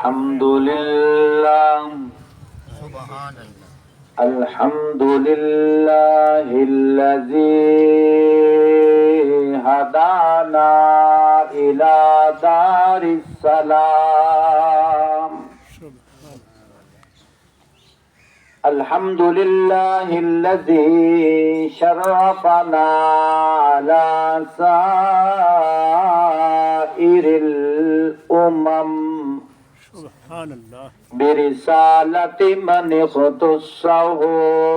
الحمد لله الحمد لله الذي هدانا إلى دار السلام الحمد لله الذي شرفنا على سائر الأمم برسالة من اختصه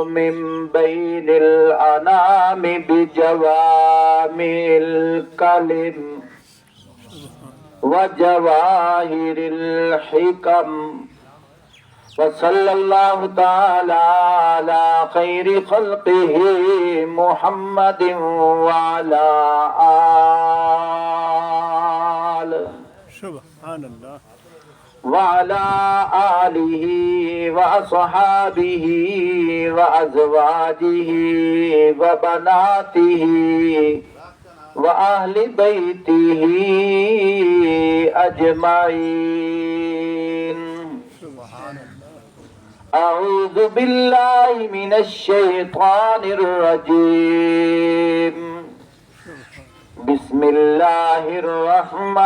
من بين الأنام بجوامع الكلم وجواهر الحكم وصلى الله تعالى على خير خلقه محمد وعلى آله سبحان الله وعلى آله وأصحابه وأزواجه وبناته وأهل بيته أجمعين. أعوذ بالله من الشيطان الرجيم. بسم الله الرحمن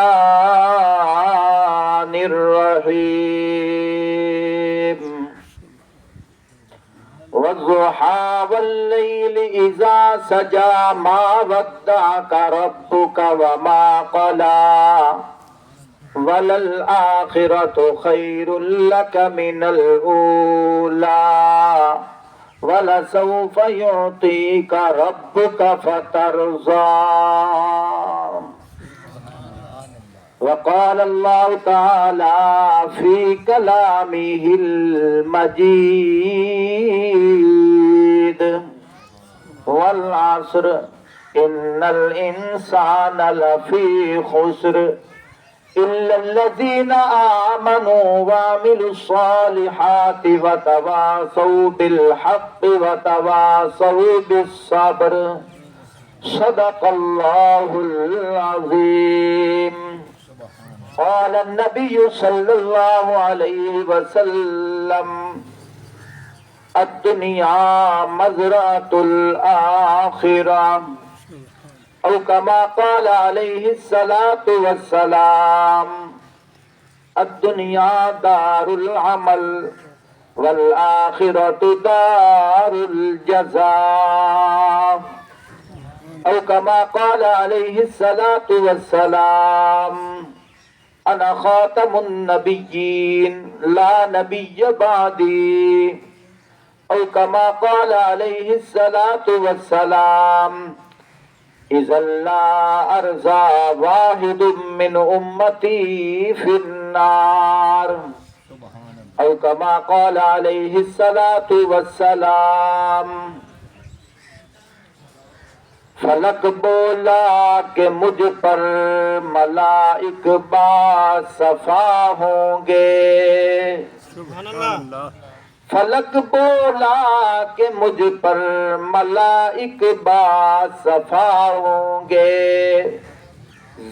الرحيم. والضحى والليل إذا سجى ما ودعك ربك وما قلى وللآخرة خير لك من الأولى ولسوف يعطيك ربك فترضى. وقال الله تعالى في كلامه المجيد والعصر إن الإنسان لفي خسر إلا الذين آمنوا وعملوا الصالحات وتواصوا بالحق وتواصوا بالصبر. صدق الله العظيم. قال النبي صلى الله عليه وسلم الدنيا مزرعة الآخرة أو كما قال عليه الصلاة والسلام الدنيا دار العمل والآخرة دار الجزاء أو كما قال عليه الصلاة والسلام أنا خاتم النبيين لا نبي بعدي أو كما قال عليه الصلاة والسلام إذا لا أرزى واحد من أمتي في النار أو كما قال عليه الصلاة والسلام. فلک بولا کہ مجھ پر ملائک باصفا ہوں گے. سبحان اللہ. فلک بولا کہ مجھ پر ملائک باصفا ہوں گے.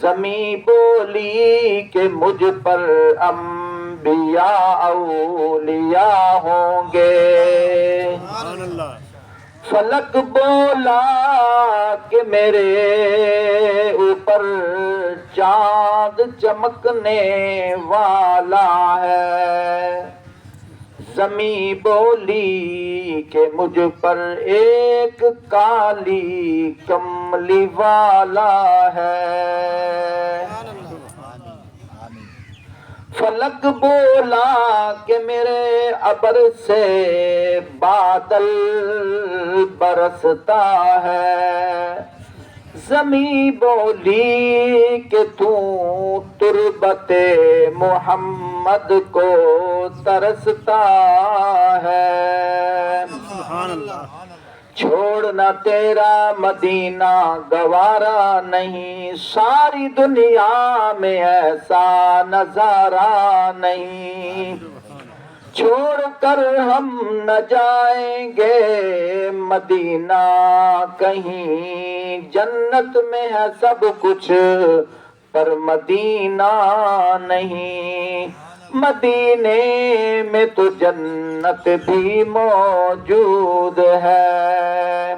زمین بولی کہ مجھ پر انبیاء اولیاء ہوں گے. سبحان اللہ. فلک بولا کہ میرے اوپر چاند چمکنے والا ہے. زمین بولی کہ مجھ پر ایک کالی کملی والا ہے. فلک بولا کہ میرے ابر سے بادل برستا ہے. زمین بولی کہ تو تربت محمد کو ترستا ہے. سبحان اللہ. چھوڑنا تیرا مدینہ گوارا نہیں. ساری دنیا میں ایسا نظارہ نہیں. چھوڑ کر ہم نہ جائیں گے مدینہ کہیں. جنت میں ہے سب کچھ پر مدینہ نہیں. مدینے میں تو جنت بھی موجود ہے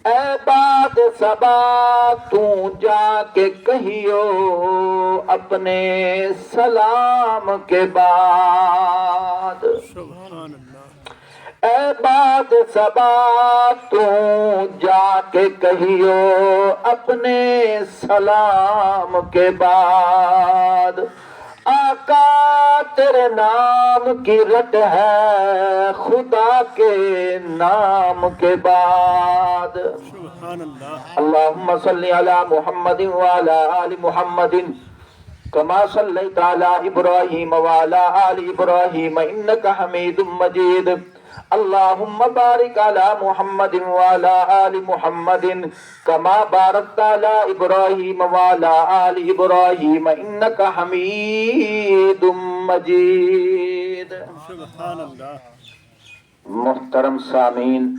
اے باد صبا تو جا کے کہیو اپنے سلام کے بعد سبحان اللہ اے باد صبا تو جا کے کہیو اپنے سلام کے بعد آقا تیرے نام کی رٹ ہے خدا کے نام کے بعد سبحان اللہ اللهم صل على محمد وعلى آل محمد كما صليت على إبراهيم وعلى آل إبراهيم إنك حميد مجيد اللهم بارك على محمد وعلى آل محمد كما باركت على إبراهيم وعلى آل إبراهيم إنك حميد مجيد سبحان اللہ محترم سامعین،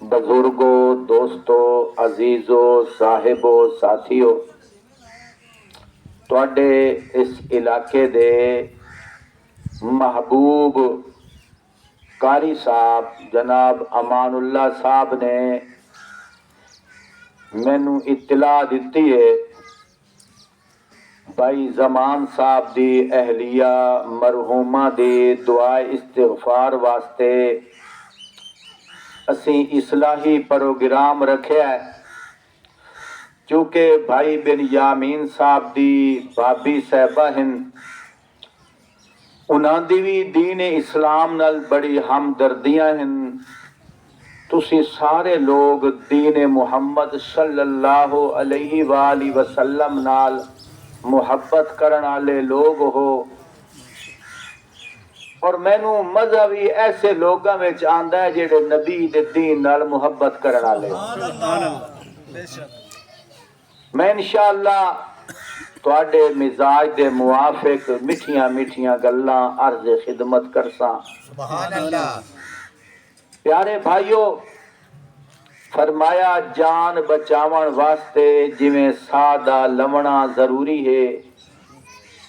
بزرگوں، دوستوں، عزیزوں، صاحبوں، ساتھیوں، تواڈے اس علاقے دے محبوب قاری صاحب جناب امان اللہ صاحب نے مینوں اطلاع دیتی ہے بھائی زمان صاحب دی اہلیہ مرحومہ دی دعائے استغفار واسطے اسیں اصلاحی پروگرام رکھیا ہے چونکہ بھائی بن یامین صاحب دی بھابی صاحبہ ہن انہاں دی بھی دین اسلام نال بڑی ہمدردیاں ہن تسی سارے لوگ دین محمد صلی اللہ علیہ وآلہ وسلم نال محبت کرن والے لوگ ہو اور مینوں مزہ بھی ایسے لوگاں وچ آندا ہے جڑے نبی دے دین نال محبت کرن والے سبحان اللہ میں انشاءاللہ تواڈے مزاج دے موافق میٹھیاں میٹھیاں گلاں عرض خدمت کرساں سبحان اللہ پیارے بھائیو فرمایا جان بچاون واسطے جویں ساہ دا لونا ضروری ہے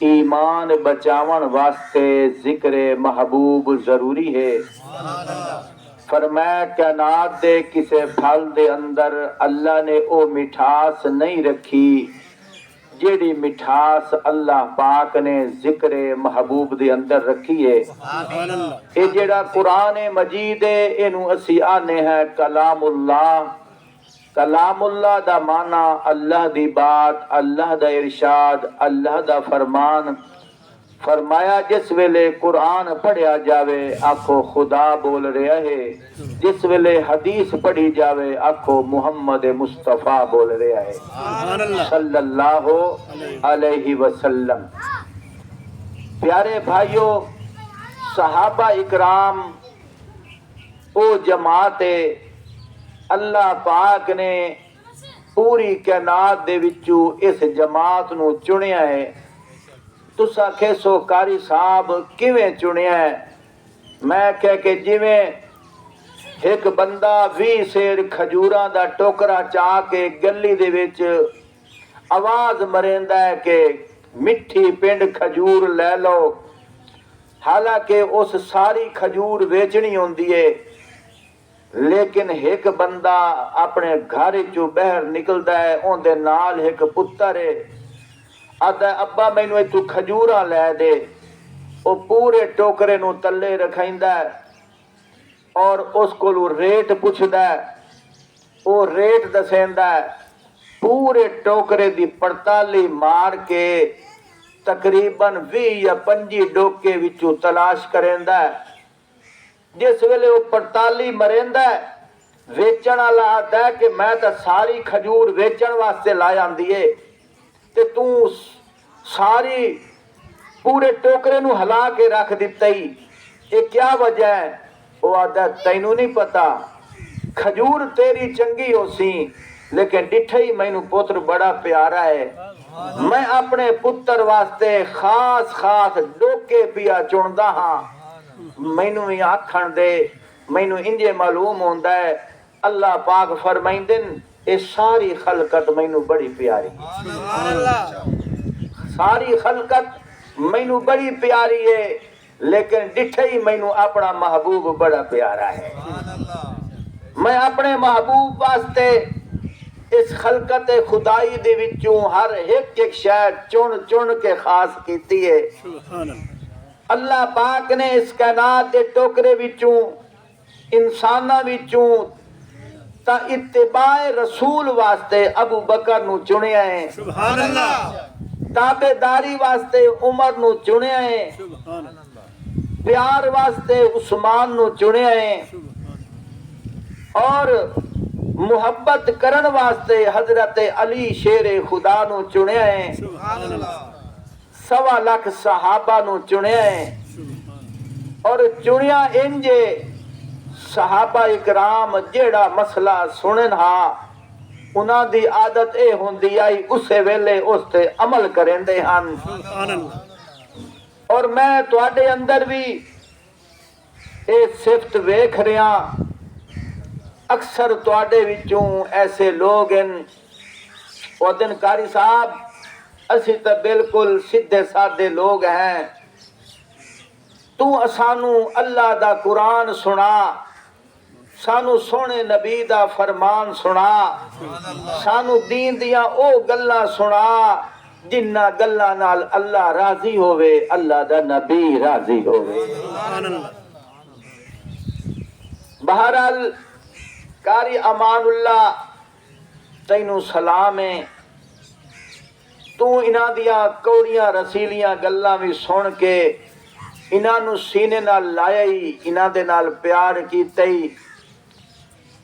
ایمان بچاون واسطے ذکر محبوب ضروری ہے فرمایا کائنات دے کسے پھل دے اندر اللہ نے او مٹھاس نہیں رکھی جیڑی مٹھاس اللہ پاک نے ذکر محبوب دے اندر رکھی ہے سبحان اللہ اے جیڑا قرآن مجید ہے اینو اسی آنے ہیں کلام اللہ دا معنی اللہ دی بات اللہ دا ارشاد اللہ دا فرمان فرمایا جس ویلے قرآن پڑھیا جاوے آکھو خدا بول رہا ہے جس ویلے حدیث پڑھی جاوے آکھو محمد مصطفیٰ بول رہا ہے سبحان اللہ صلی اللہ علیہ وسلم پیارے بھائیوں صحابہ اکرام او جماعت اللہ پاک نے پوری کائنات دے وچوں اس جماعت نو چنیا ہے تسا کہسو قاری صاحب کیویں چنیا ہے میں کہہ کہ جویں ایک بندہ 20 سیر کھجوراں دا ٹوکرا چاہ کے گلی دے وچ آواز مریندا ہے کہ مٹھی پنڈ کھجور لے لو حالانکہ اس ساری کھجور ویچنی ہوندی ہے لیکن ایک بندہ اپنے گھر چوں باہر نکلدا ہے اون دے نال ایک پتر ہے آدھا ابا مینوں ایتھوں کھجوراں لے دے او پورے ٹوکرے نو تلے رکھائندا ہے اور اس کولوں ریٹ پوچھدا ہے او ریٹ دسیندا ہے پورے ٹوکرے دی پڑتالی مار کے تقریباً 20 یا 25 ڈوکے وچوں تلاش کریندا ہے جس ویلے وہ 45 مریندا ہے ویچن والا آتا ہے کہ میں تو ساری کھجور ویچن واسطے لا آندی ہے تے تو ساری پورے ٹوکرے نو ہلا کے رکھ دیتا ہی یہ کیا وجہ ہے وہ آتا ہے تینوں نہیں پتا کھجور تیری چنگی ہو سی لیکن ڈٹھے ہی مینوں پتر بڑا پیارا ہے میں اپنے پتر واسطے خاص ڈوکے پیا چندا ہاں مینوں ہی آکھن دے مینوں انجے معلوم ہوندا ہے اللہ پاک فرمائندن اے ساری خلقت مینوں بڑی پیاری سبحان اللہ ساری خلقت مینو بڑی پیاری ہے لیکن ڈٹھے ہی مینو اپنا محبوب بڑا پیارا ہے میں اپنے محبوب واسطے اس خلقت خدائی دے وچوں ہر ایک شے چن چن کے خاص کیتی ہے سبحان اللہ اللہ پاک نے اس کائنات دے ٹوکرے وچوں انساناں وچوں تا اتباع رسول واسطے ابو بکر نو چنیا ہے سبحان اللہ تابعداری واسطے عمر نو چنیا ہے سبحان اللہ پیار واسطے عثمان نو چنیا ہے اور محبت کرن واسطے حضرت علی شیر خدا نو چنیا ہے سبحان اللہ 1.25 لاکھ صحابہ نو چنیا ہے اور چنیا انجے صحابہ اکرام جیڑا مسئلہ سنن ہا انہاں دی عادت اے ہوندی آئی اسے ویلے اس تے عمل کرندے ہن سبحان اللہ اور میں تواڈے اندر بھی اے صفت ویکھ رہا اکثر تواڈے وچوں ایسے لوگ ہیں او دن قاری صاحب اسی تو بالکل سیدھے سادے لوگ ہیں تو اسانو اللہ دا قرآن سنا سانو سونے نبی دا فرمان سنا سانو دین دیا او گلاں سنا جنہ گلاں نال اللہ راضی ہوئے اللہ دا نبی راضی ہوئے سبحان اللہ بہرحال قاری امان اللہ تینوں سلام ہے تو انہاں دیا کوڑیاں رسیلیاں گلاں بھی سن کے انہاں نو سینے نال لایا ہی انہاں دے نال پیار کیتے ہی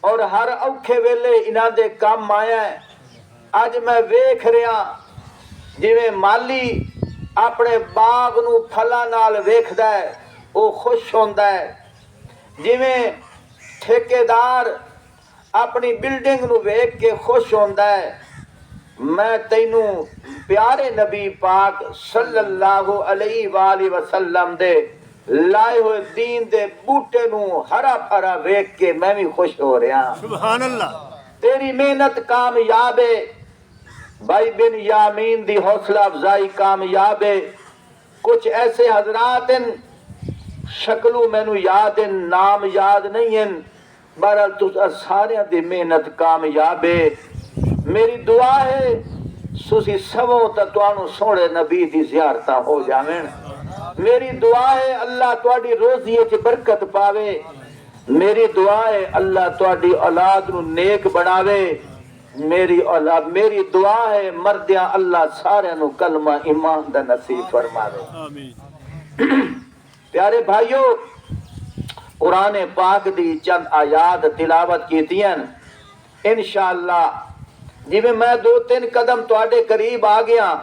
اور ہر اوکھے ویلے انہاں دے کام آیا ہے اج میں ویکھ رہا جویں مالی اپنے باغ نو پھلاں نال ویکھدا ہے او خوش ہوندا ہے جویں ٹھیکیدار اپنی بلڈنگ نو ویکھ کے خوش ہوندا ہے میں تینوں پیارے نبی پاک صلی اللہ علیہ وآلہ وسلم دے لائے ہوئے دین دے بوٹے نو ہرا بھرا ویکھ کے میں بھی خوش ہو رہا ہوں سبحان اللہ تیری محنت کامیاب ہے بھائی بن یامین دی حوصلہ افزائی کامیاب ہے کچھ ایسے حضرات ہیں شکلوں میں نو یاد ہیں نام یاد نہیں ہیں بہرحال تو سارے دی محنت کامیاب ہے میری دعا ہے سوسی سبوں تا توانو سوڑے نبی دی زیارتہ ہو جاویں میری دعا ہے اللہ تواڈی روزی وچ برکت پاوے میری دعا ہے اللہ تواڈی اولاد نو نیک بناوے میری اولاد میری دعا ہے مردیاں اللہ سارے نو کلمہ ایمان دا نصیب فرماوے آمین پیارے بھائیو قرآن پاک دی چند آیات تلاوت کیتیاں انشاءاللہ جی میں 2-3 قدم تواڈے قریب آ گیا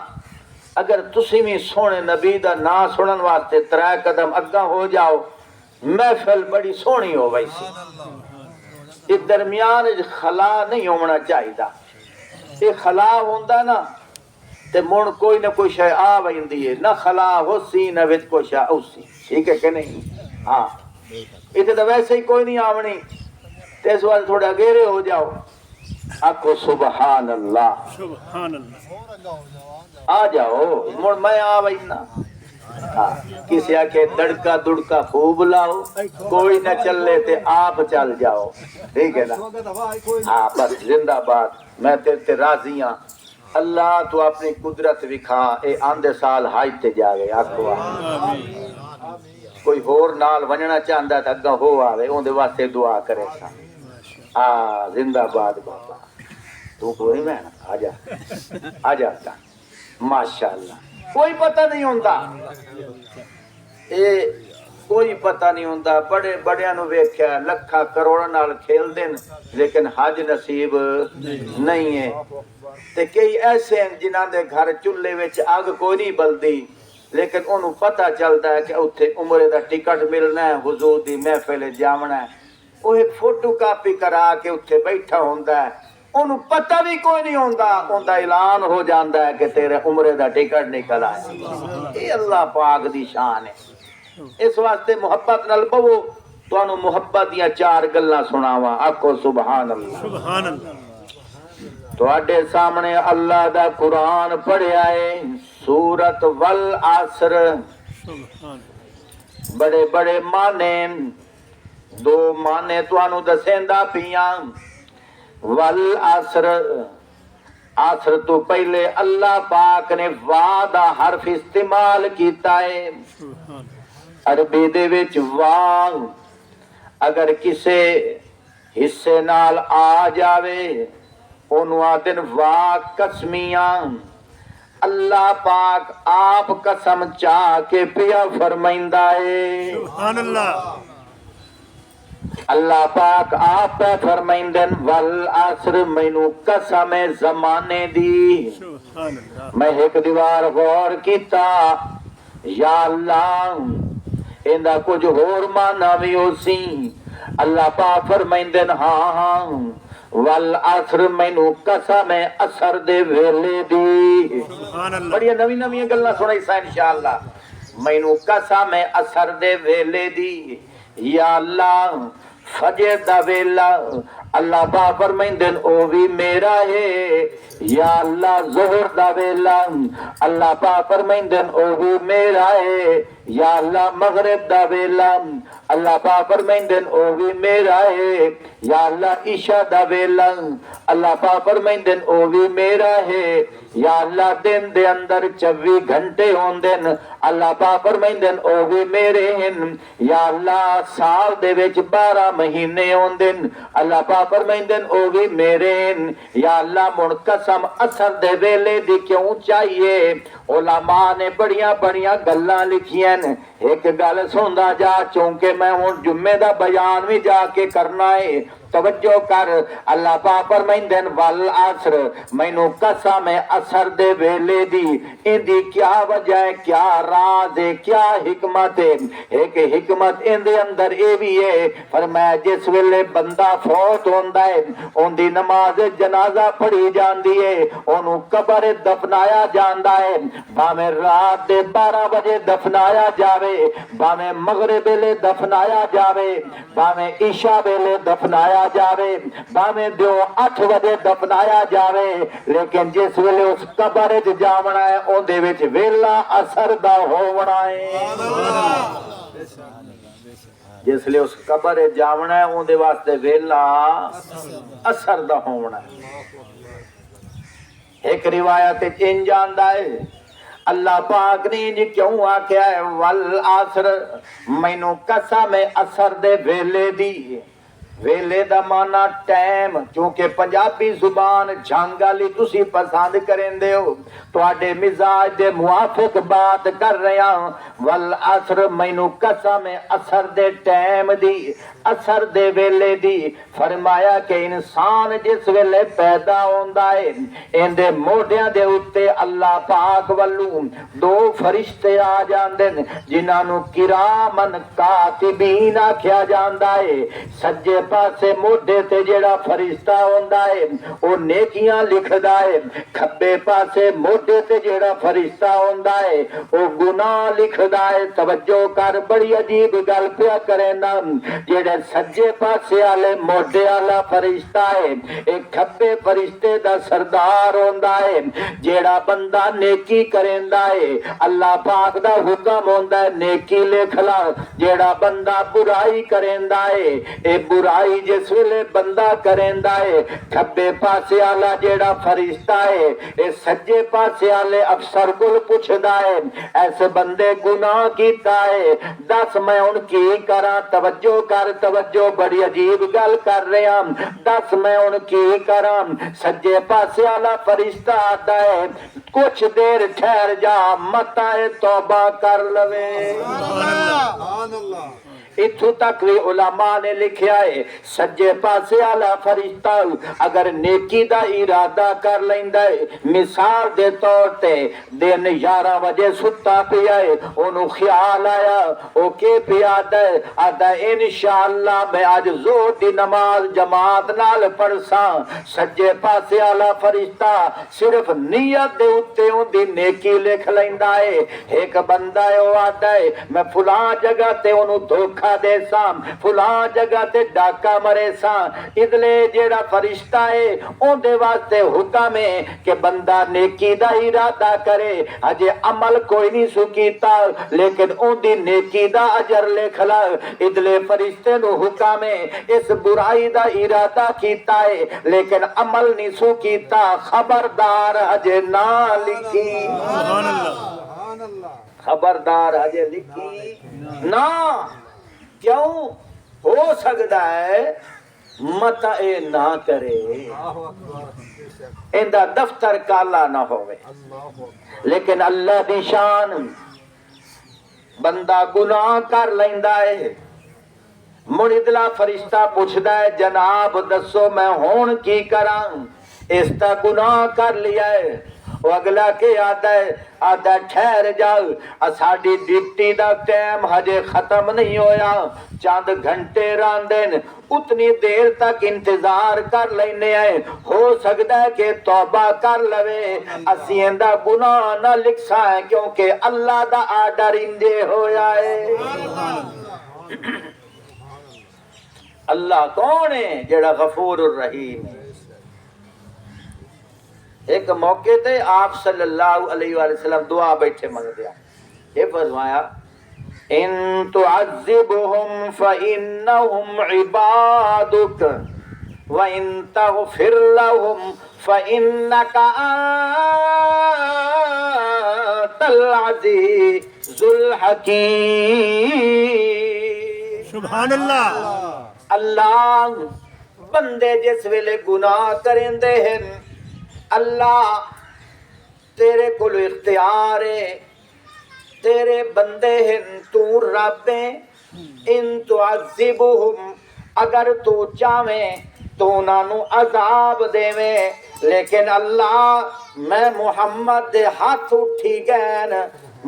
اگر تسی بھی سونے نبی دا نا سنن واسطے 3 قدم اگاں ہو جاؤ محفل بڑی سونی ہو وئی سی اس درمیان خلا نہیں ہونا چاہیدا یہ خلا ہوندا نا تے مڑ کوئی نہ کوئی شے آ ویندی ہے نہ خلا ہو سی نہ وچ کوئی شے اوسی ٹھیک ہے کہ نہیں ہاں اتنے تو ویسے ہی کوئی نہیں آونی تے اس واسطے تھوڑا گہرے ہو جاؤ آکھو سبحان اللہ سبحان اللہ آ جاؤ مڑ میں آ وئی نا کسی آکھے دڑکا دڑکا خوب لاؤ کوئی نہ چلے تے آپ چل جاؤ ٹھیک ہے نا ہاں بس زندہ باد میں تیرے راضی ہاں اللہ تو اپنی قدرت وکھا اے آندے سال حج تے جاوے آکھو کوئی ہور نال ونجنا چاہندا تے اگاں ہو آوے اون دے واسطے دعا کرے سا زندہ باد بابا تو کوئی میں آ جا ماشاءاللہ کوئی پتہ نہیں ہوندہ کوئی پتہ نہیں ہوندہ بڑے بڑیاں نو ویکھیا لکھا کروڑاں نال کھیل دین لیکن حج نصیب نہیں ہے تے کئی ایسے ہیں جنہاں دے گھر چولہے وچ اگ کوئی نہیں بلدی لیکن انہوں پتہ چلتا ہے کہ اتھے عمرے دا ٹکٹ ملنا ہے حضور دی محفل جاونا ہے وہ ایک فوٹو کاپی کرا کے اتھے بیٹھا ہوندا ہے انہوں پتہ بھی کوئی نہیں ہوندا اوندا اعلان ہو جاندا ہے کہ تیرے عمرے دا ٹکٹ نکل آئے یہ اللہ پاک دی شان ہے اس واسطے محبت نال بہو تو انہوں محبت دیا 4 گلاں سناواں آکھو سبحان اللہ سبحان اللہ تواڈے سامنے اللہ دا قرآن پڑھیا ہے سورت والعصر سبحان بڑے بڑے مانے دو مانے تانوں دسیندا پیاں والعصر عصر تو پہلے اللہ پاک نے وا دا حرف استعمال کیتا ہے سبحان عربی دے وچ وا اگر کسے حصے نال آ جاوے اونوں آدن وا قسمیاں اللہ پاک آپ قسم چاہ کے پیا فرمائندا ہے سبحان اللہ اللہ پاک آپ پہ فرمائندن والعصر مینوں قسم زمانے دی سبحان اللہ میں ایک دیوار غور کیتا یا اللہ ایندا کچھ ہور مانا بھی ہو سی اللہ پاک فرمائندن ہاں والعصر مینوں قسم اثر دے ویلے دی سبحان اللہ بڑی نویں نویں گلاں سنائی سا انشاءاللہ مینوں قسم اثر دے ویلے دی یا اللہ فجر دا ویلا اللہ پاک فرمائندن او بھی میرا ہے یا اللہ ظہر دا ویلا اللہ پاک فرمائندن او بھی میرا ہے یا اللہ مغرب دا ویلا اللہ پاک فرمائندن او بھی میرا ہے یا اللہ عشاء دا ویلا اللہ پاک فرمائندن او بھی میرا ہے یا اللہ دن دے اندر 24 گھنٹے ہوندن اللہ پاک فرمائندن او بھی میرے ہیں یا اللہ سال دے وچ 12 مہینے ہوندن اللہ پاک فرمائندن او بھی میرے ہیں یا اللہ من قسم اثر دے ویلے دی کیوں چاہیے علماء نے بڑیاں بڑیاں گلاں لکھیاں ایک گل سندا جا چونکہ میں ہن جمعے دا بیان بھی جا کے کرنا ہے توجہ کر اللہ پاک فرمائندن والعصر مینوں قسم اثر دے ویلے دی ان دی کیا وجہ ہے کیا راز ہے کیا حکمت ہے ایک حکمت ان دے اندر اے بھی ہے فرمایا جس ویلے بندہ فوت ہوندا ہے ان دی نماز جنازہ پڑھی جاندی ہے اونوں قبر دفنایا جاندا ہے بھاویں رات دے 12 بجے دفنایا جاوے بھاویں مغرب ویلے دفنایا جاوے بھاویں عشاء ویلے دفنایا جاوے بھاویں دیو 8 بجے دفنایا جاوے لیکن جس ویلے اس قبر وچ جاونا ہے اون دے وچ ویلا اثر دا ہوونا ہے جس لئے اس قبر وچ جاونا ہے اون دے واسطے ویلا اثر دا ہوونا ہے ایک روایت ان جاندا ہے اللہ پاک نے جی کیوں آکھیا ہے والعصر مینوں قسم اثر دے ویلے دی ویلے دا مانا ٹائم چونکہ پنجابی زبان جھنگ والی تسی پسند کریندے ہو تواڈے مزاج دے موافق بات کر رہا ہوں والعصر مینوں قسم اثر دے ٹائم دی اثر دے ویلے دی فرمایا کہ انسان جس ویلے پیدا ہوندا ہے ان دے موڈیاں دے اوتے اللہ پاک والوں 2 فرشتے آ جاندے جنہاں نوں کرامن کاتبین آکھیا جاندا ہے سجے پاسے موڈے تے جیڑا فرشتہ ہوندا ہے او نیکیاں لکھدا ہے کھبے پاسے موڈے تے جیڑا فرشتہ ہوندا ہے او گناہ لکھدا ہے توجہ کر بڑی عجیب گل پیا کرنا جیڑے سجے پاسے والے موڈے والا فرشتہ ہے ایک کھبے فرشتے دا سردار ہوندا ہے جیڑا بندہ نیکی کریندا ہے اللہ پاک دا حکم ہوندا ہے نیکی لکھ لا جیڑا بندہ برائی کریندا ہے اے برائی جس ویلے بندہ کریندا ہے کھبے پاسے والا جیڑا فرشتہ ہے اے سجے پاسے والے افسر کول پوچھدا ہے ایسے بندے گناہ کیتا ہے دس میں ان کی کراں توجہ کر توجہ بڑی عجیب گل کر رہا دس میں ان کی کراں سجے پاسے والا فرشتہ آتا ہے کچھ دیر ٹھہر جا متا توبہ کر لوے سبحان اللہ اتھو تک بھی علماء نے لکھیا ہے سجے پاسے والا فرشتہ اگر نیکی دا ارادہ کر لیندا ہے مثال دے طور تے دن 11 بجے ستا پیا ہے اونوں خیال آیا او کے پیا ہے آدا انشاءاللہ میں اج ظہر دی نماز جماعت نال پڑھساں سجے پاسے والا فرشتہ صرف نیت دے اوتے اون دی نیکی لکھ لیندا ہے ایک بندہ ہے او آدا ہے میں فلاں جگہ تے اونوں دھوکا دھوکھا دے ساں فلاں جگہ تے ڈاکا مرے ساں ادلے جیڑا فرشتہ ہے اون دے واسطے حکم ہے کہ بندہ نیکی دا ارادہ کرے اجے عمل کوئی نہیں سو کیتا لیکن اون دی نیکی دا اجر لکھ لا ادلے فرشتے نو حکم ہے اس برائی دا ارادہ کیتا ہے لیکن عمل نہیں سو کیتا خبردار اجے نہ لکھی سبحان اللہ خبردار اجے لکھی نہ کیوں ہو سکتا ہے مت اے نہ کرے اندہ دفتر کالا نہ ہوئے لیکن اللہ دی شان بندہ گناہ کر لیندا ہے مڑدلا فرشتہ پوچھدا ہے جناب دسو میں ہون کی کراں اس تا گناہ کر لیا ہے وہ اگلا کے آدھا ٹھہر جاؤ ساڈی ڈیوٹی دا ٹائم ہجے ختم نہیں ہویا چاند گھنٹے راندن اتنی دیر تک انتظار کر لینے آئے ہو سکتا ہے کہ توبہ کر لوے اسی اندہ گناہ نہ لکھ سائیں کیونکہ اللہ دا آرڈر اندے ہویا ہے اللہ کون ہے جڑا غفور الرحیم ہے ایک موقع تے آپ صلی اللہ علیہ وآلہ وسلم دعا بیٹھے منگ دیا یہ فرمایا ان تعذبهم فإنهم عبادك وإن تغفر لهم فإنك أنت العزيز الحكيم سبحان اللہ اللہ بندے جس ویلے گناہ کریں دے ہیں اللہ تیرے کول اختیار ہے تیرے بندے ہیں تو رب ہے ان تعذبهم اگر تو چاہویں تو انہوں عذاب دیویں لیکن اللہ میں محمد دے ہاتھ اٹھی گئے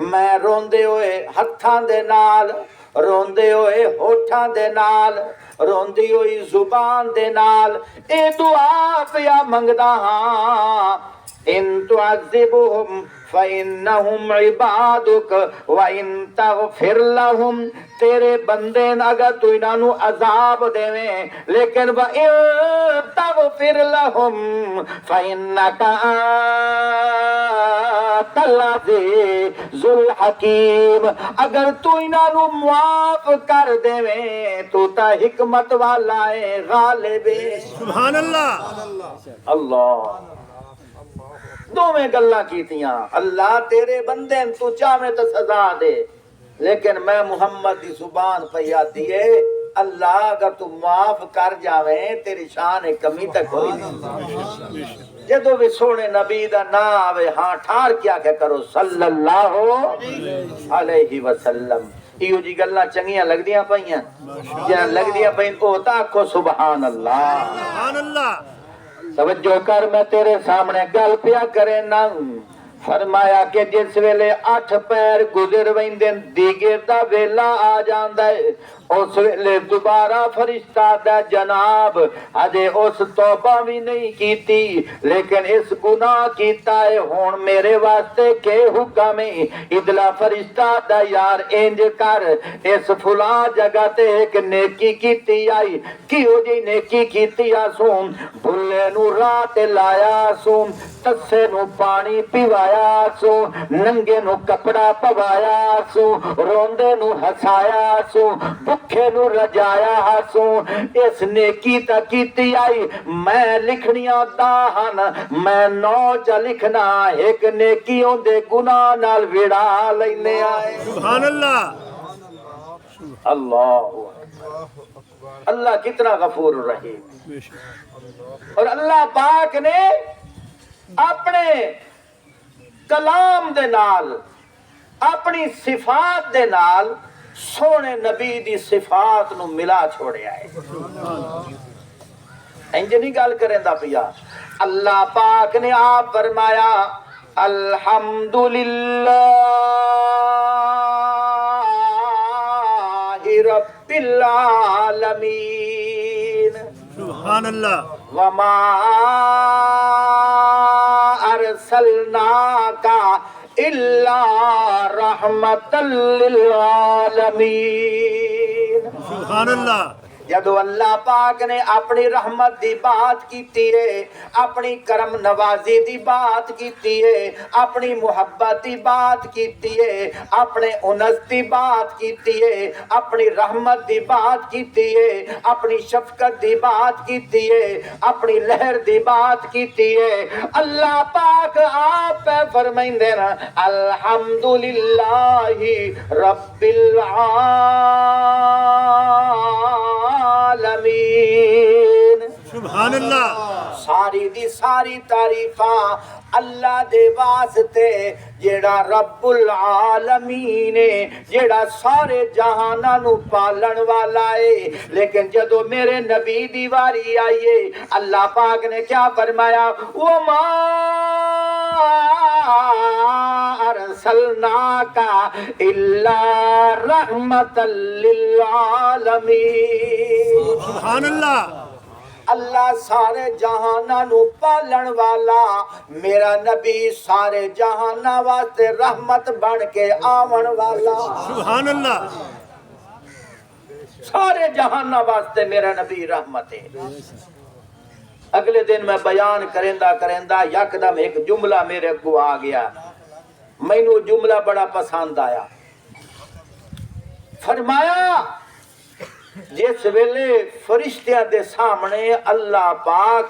میں روندے ہوئے ہتھاں دے نال روندے ہوئے ہوٹھاں دے نال روندی ہوئی زبان دے نال اے دعا پیا منگدا ہاں ان تعذبهم فإنهم عبادك وإن تغفر لهم تیرے بندے اگر تو انہوں عذاب دیویں لیکن وإن تغفر لهم فإنك أنت العزيز الحكيم اگر تو انہوں معاف کر دیویں تو تا حکمت والا ہے غالب سبحان اللہ اللہ دو میں گلہ کیتیاں اللہ تیرے بندے تو چاہویں تو سزا دے لیکن میں محمد دی زبان پہ آتی ہے اللہ اگر تو معاف کر جاویں تیری شان کمی تک ہوئی نہیں جدو بھی سونے نبی دا نا آوے ہاں ٹھار کیا کہ کرو صلی اللہ علیہ وسلم ایو جی گلہ چنگیاں لگ دیاں پہیاں جہاں لگ دیاں پہیاں اوتا کو سبحان اللہ سبحان اللہ توجہ کر میں تیرے سامنے گل پیا کرے نا فرمایا کہ جس ویلے 8 پیر گزر ویندن دیگر دا ویلا آ جاندا ہے اس ویلے دوبارہ فرشتہ دا جناب اجے اس توبہ بھی نہیں کیتی لیکن اس گناہ کیتا ہے ہون میرے واسطے کے حکم ہے ادلا فرشتہ دا یار انج کر اس فلاں جگہ تے ایک نیکی کیتی آئی کیوں جی نیکی کیتی آسوں بھلے نو رات لایا سوں تسے نو پانی پیوایا سو ننگے نو کپڑا پوایا سو روندے نو ہسایا سو بکھے نو رجایا سو اس نیکی تا کیتی آئی میں لکھنیاں داہن میں نوچ لکھنا ایک نیکیوں دے گناہ نال وڑا لینے آئے سبحان اللہ اللہ اللہ کتنا غفور الرحیم اور اللہ پاک نے اپنے کلام دے نال اپنی صفات دے نال سونے نبی دی صفات نو ملا چھوڑیا ہے انج نہیں گل کریں دا پیا اللہ پاک نے آپ فرمایا الحمدللہ رب العالمین سبحان اللہ وما ارسلناک الا رحمتا للعالمین سبحان اللہ جدو اللہ پاک نے اپنی رحمت دی بات کیتی ہے، اپنی کرم نوازی دی بات کیتی ہے، اپنی محبت دی بات کیتی ہے، اپنے انس دی بات کیتی ہے، اپنی رحمت دی بات کیتی ہے، اپنی شفقت دی بات کیتی ہے، اپنی لہر دی بات کیتی ہے، اللہ پاک آپ پہ فرمائندے نا الحمدللہ رب العالمین۔ سبحان اللہ ساری دی ساری تعریفاں اللہ دے واسطے جیڑا رب العالمین ہے، جیڑا سارے جہاناں نو پالن والا ہے۔ لیکن جدو میرے نبی دی واری آئیے اللہ پاک نے کیا فرمایا وَمَا أَرْسَلْنَاكَ إِلَّا رَحْمَةً لِلْعَالَمِينَ۔ سبحان اللہ اللہ سارے جہاناں نو پالن والا، میرا نبی سارے جہاناں واسطے رحمت بن کے آون والا، سبحان اللہ سارے جہاناں واسطے میرا نبی رحمت ہے۔ اگلے دن میں بیان کرندہ یکدم ایک جملہ میرے کو آ گیا، مینوں جملہ بڑا پسند آیا۔ فرمایا جس ویلے فرشتیاں دے سامنے اللہ پاک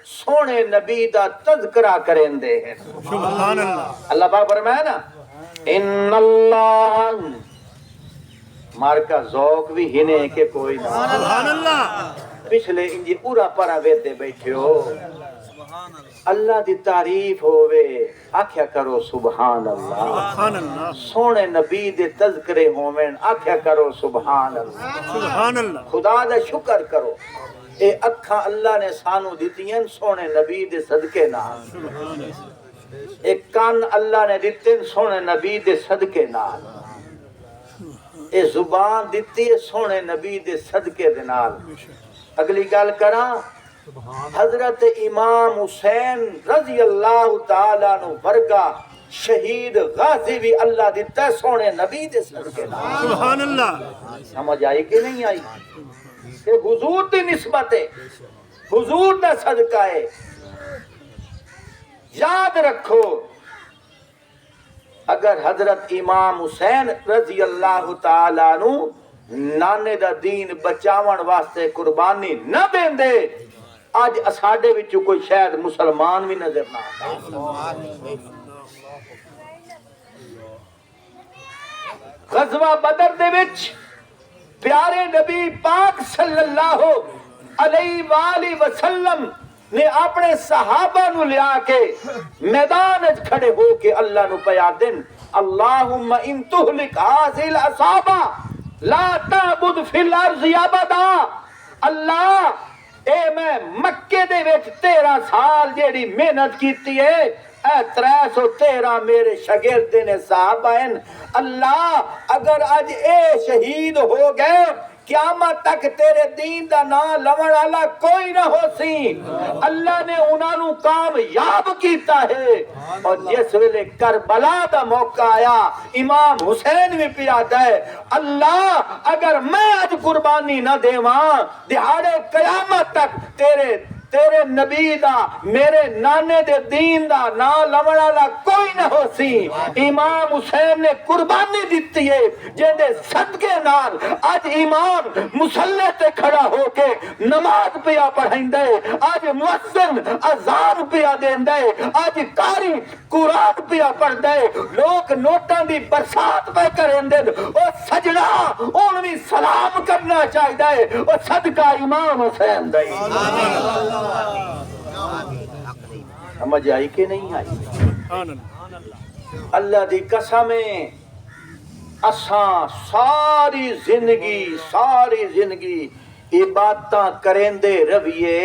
سونے نبی دا تذکرہ کرندے ہیں، سبحان اللہ اللہ پاک فرمایا نا ان اللہ مار کا ذوق بھی ہنے کہ کوئی نہ، سبحان اللہ پچھلے انجی پورا پرا ویدے بیٹھے ہو، اللہ دی تعریف ہووے آکھیا کرو سبحان اللہ، سبحان اللہ سونے نبی دے تذکرے ہوویں آکھیا کرو سبحان اللہ، سبحان اللہ خدا دا شکر کرو۔ اے اکھاں اللہ نے سانو دتیاں سونے نبی دے صدقے نال، ایک کان اللہ نے دتیں سونے نبی دے صدقے نال، اے زبان دتی ہے سونے نبی دے صدقے دے نال۔ اگلی گل کراں حضرت امام حسین رضی اللہ تعالیٰ عنہ ورگا شہید غازی بھی اللہ دیتا ہے سونے نبی دے صدقے نال۔ سبحان اللہ سمجھ آئی کہ نہیں آئی؟ کہ حضور دی نسبت ہے، حضور دا صدقہ ہے۔ یاد رکھو اگر حضرت امام حسین رضی اللہ تعالیٰ عنہ نانے دا دین بچاون واسطے قربانی نہ دیندے آج اساڈے وچوں کوئی شاید مسلمان بھی نظر نہ آتا۔ غزوہ بدر دے وچ پیارے نبی پاک صلی اللہ علیہ وآلہ وسلم نے اپنے صحابہ نو لیا کے میدان وچ کھڑے ہو کے اللہ نو پیا دن اللہم ان تہلک هذه العصابہ لا تعبد فی الارض ابدا۔ اللہ اے میں مکے دے وچ 13 سال جیڑی محنت کیتی ہے، اے 313 میرے شاگرد نے صحابہ ہیں، اللہ اگر آج اے شہید ہو گئے قیامت تک تیرے دین دا نام لون والا کوئی نہ ہو سی۔ اللہ نے انہاں نو کامیاب کیتا ہے، اور جس ویلے کربلا دا موقع آیا امام حسین بھی پیادا ہے، اللہ اگر میں آج قربانی نہ دیواں دہاڑے قیامت تک تیرے نبی دا میرے نانے دے دین دا نا لون والا کوئی نہ ہو سی۔ امام حسین نے قربانی دیتی ہے جن دے صدقے نال آج امام مصلی تے کھڑا ہو کے نماز پیا پڑھائندا ہے، آج مؤذن اذان پیا دیندا ہے، آج قاری قرآن پیا پڑھدا ہے، لوگ نوٹاں دی برسات پہ کریندے، او سجنا اون بھی سلام کرنا چاہیدا ہے، او صدقہ امام حسین دا ہی۔ سمجھ آئی کہ نہیں آئی؟ سبحان اللہ اللہ دی قسمیں اساں ساری زندگی عبادتاں کریندے رویے،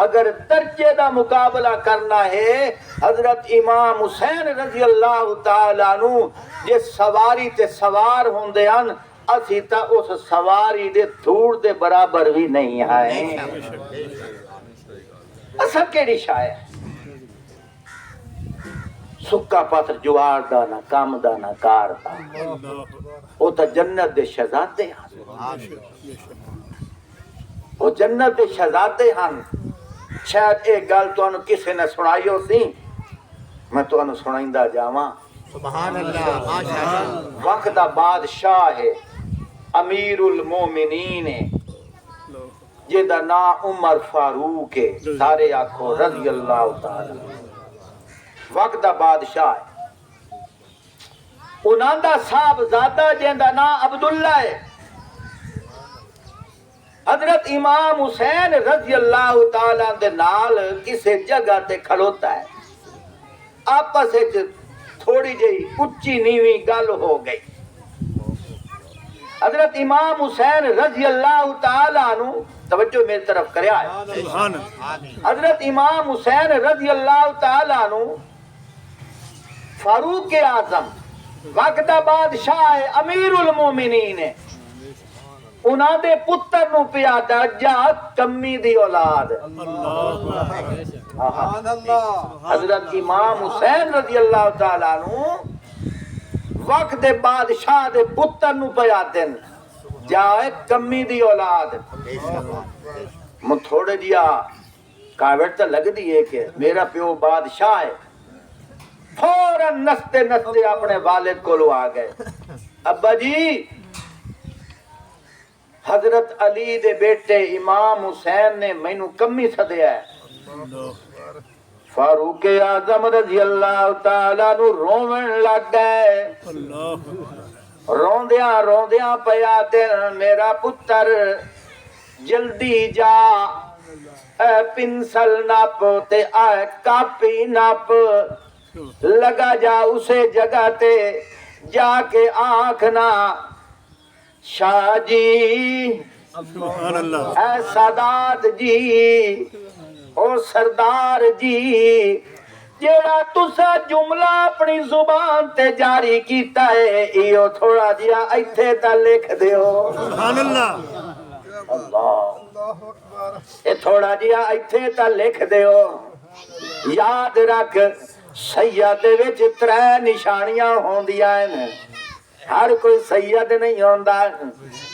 اگر درجے دا مقابلہ کرنا ہے حضرت امام حسین رضی اللہ تعالیٰ عنہ جے سواری تے سوار ہوندے ہن، اسی تا اس سواری دے دھوڑ دے برابر بھی نہیں آئے۔ اساں کیڑی شاید سکا پاتر جوار دا نہ کام دا نہ کار دا، وہ تا جنت دے شہزادے ہیں۔ وہ جنت دے شہزادے ہن شاید ایک گل تانوں کسے نے سنائی ہو سی میں تانوں سنائندا جاواں سبحان اللہ ماشاءاللہ وقت دا بادشاہ ہے امیر المومنین ہے جہدا نام عمر فاروق ہے سارے آکھو رضی اللہ تعالی وقت دا بادشاہ ہے انہاں دا صاحبزادہ جہدا نام عبداللہ ہے حضرت امام حسین رضی اللہ تعالی دے نال کسے جگہ تے کھلوتا ہے آپس وچ تھوڑی جہی اچھی نیویں گل ہو گئی حضرت امام حسین رضی اللہ تعالی عنہ توجہ میری طرف کریا ہے سبحان اللہ حضرت امام حسین رضی اللہ تعالی عنہ فاروق اعظم وقت دا بادشاہ ہے امیر المومنین ہے انہاں دے پتر نو پیا درجہ کمی دی اولاد سبحان اللہ حضرت امام حسین رضی اللہ تعالی عنہ وقت دے بادشاہ دے پتر نو پیا دین جائے کمی دی اولاد میں تھوڑے جیا کاوٹ تو لگ دی ہے کہ میرا پیو بادشاہ ہے فوراً نستے نستے اپنے والد کو لو آ گئے ابا جی حضرت علی دے بیٹے امام حسین نے مینوں کمی سدیا ہے فاروق اعظم رضی اللہ تعالیٰ نو رومن لگ گئے روندیاں روندیاں پیا دن میرا پتر جلدی جا اے پنسل ناپ تے اے کاپی ناپ لگا جا اسے جگہ تے جا کے آنکھنا شاہ جی سبحان اللہ اے سادات جی او سردار جی جیڑا تسا جملہ اپنی زبان تے جاری کیتا ہے ایو تھوڑا جیا ایتھے تا لکھ دیو سبحان اللہ اللہ اے تھوڑا جیا ایتھے تا لکھ دیو یاد رکھ سید وچ 3 نشانیاں ہوندیاں ہیں ہر کوئی سید نہیں ہوندا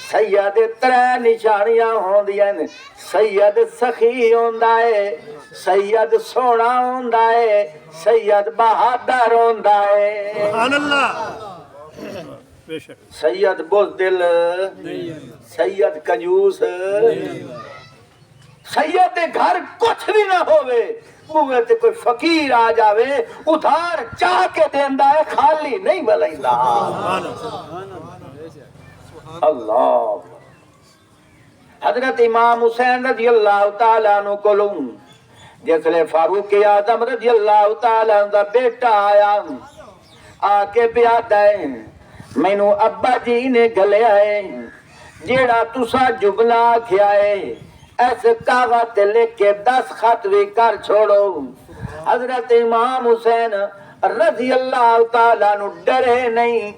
سید 3 نشانیاں ہوندیاں ہیں سید سخی ہوندا ہے سید سونا ہوندا ہے سید بہادر ہوندا ہے سبحان اللہ بے شک سید بزدل سید کنجوس سید دے گھر کچھ بھی نہ ہووے بوئے تے کوئی فقیر آ جاوے ادھار چاہ کے دیندا ہے خالی نہیں بلائندا اللہ حضرت امام حسین رضی اللہ تعالیٰ عنہ کولوں جسلے فاروق اعظم رضی اللہ تعالیٰ عنہ دا بیٹا آیا آ کے پیادا ہے مینوں ابا جی نے گلیا ہے جیڑا تسا جملہ کیا ہے ایسے کاغذ تے لکھ کے 10 خط بھی کر چھوڑو حضرت امام حسین رضی اللہ تعالیٰ عنہ ڈرے نہیں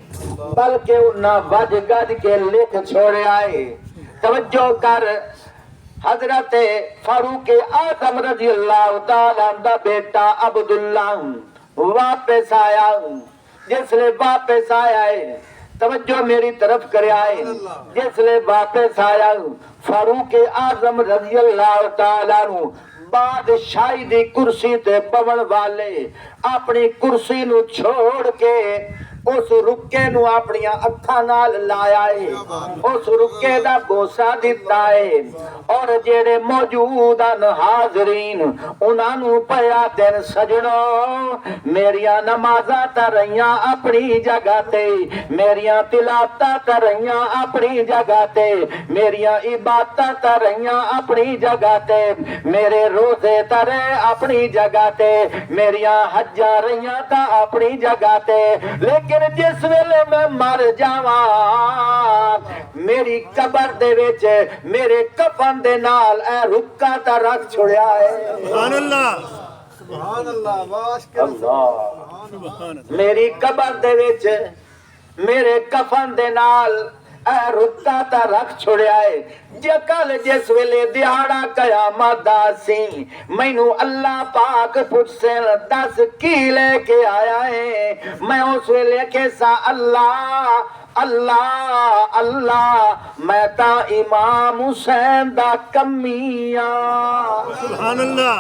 بلکہ انہاں وج گج کے لکھ چھوڑے آئے توجہ کر حضرت فاروق اعظم رضی اللہ تعالیٰ عنہ دا بیٹا عبداللہ واپس آیا جس لے واپس آیا ہے توجہ میری طرف کرے آئے جس لے واپس آیا فاروق اعظم رضی اللہ تعالیٰ عنہ بادشاہی دی کرسی تے بون والے اپنی کرسی نو چھوڑ کے اس رکے نو اپنی اکھاں نال لایا ہے اس رکے دا بوسا دیتا ہے اور جڑے موجود ان حاضرین انہاں نو پیا دین سجنوں میریاں نمازاں تے رہیاں اپنی جگہ تے میریاں تلاوتاں تے رہیاں اپنی جگہ تے میریاں عبادتاں تے رہیاں اپنی جگہ تے میرے روزے تے رہے اپنی جگہ تے میریاں حجاں رہیاں تے اپنی جگہ تے لیکن جس ویلے میں مر جاواں میری قبر دے وچ میرے کفن دے نال اے رکا تا رکھ چھڑیا ہے سبحان اللہ سبحان اللہ ماشاءاللہ اللہ سبحان اللہ میری قبر دے وچ میرے کفن دے نال اے رکا تا رکھ چھڑیا ہے جکل جس ویلے دیہاڑا قیامت دا سی مینوں اللہ پاک پوچھے 10 کی لے کے آیا ہے میں اس ویلے کیسا اللہ اللہ اللہ میں تا امام حسین دا کمیاں. سبحان اللہ.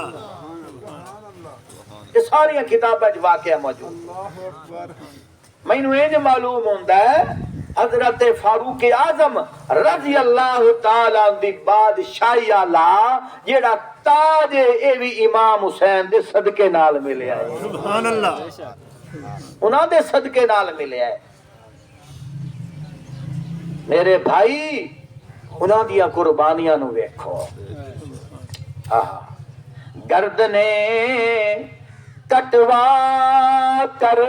یہ ساری کتابیں واقعہ موجود. مینوں یہ معلوم ہوندا ہے حضرت فاروق اعظم رضی اللہ تعالی دی بادشاہی آلا جیڑا تاج اے بھی امام حسین دے صدقے نال ملیا ہے. سبحان اللہ. انہاں دے صدقے نال ملیا ہے. میرے بھائی انہاں دیا قربانیاں نو ویکھو. گردنے کٹوا کر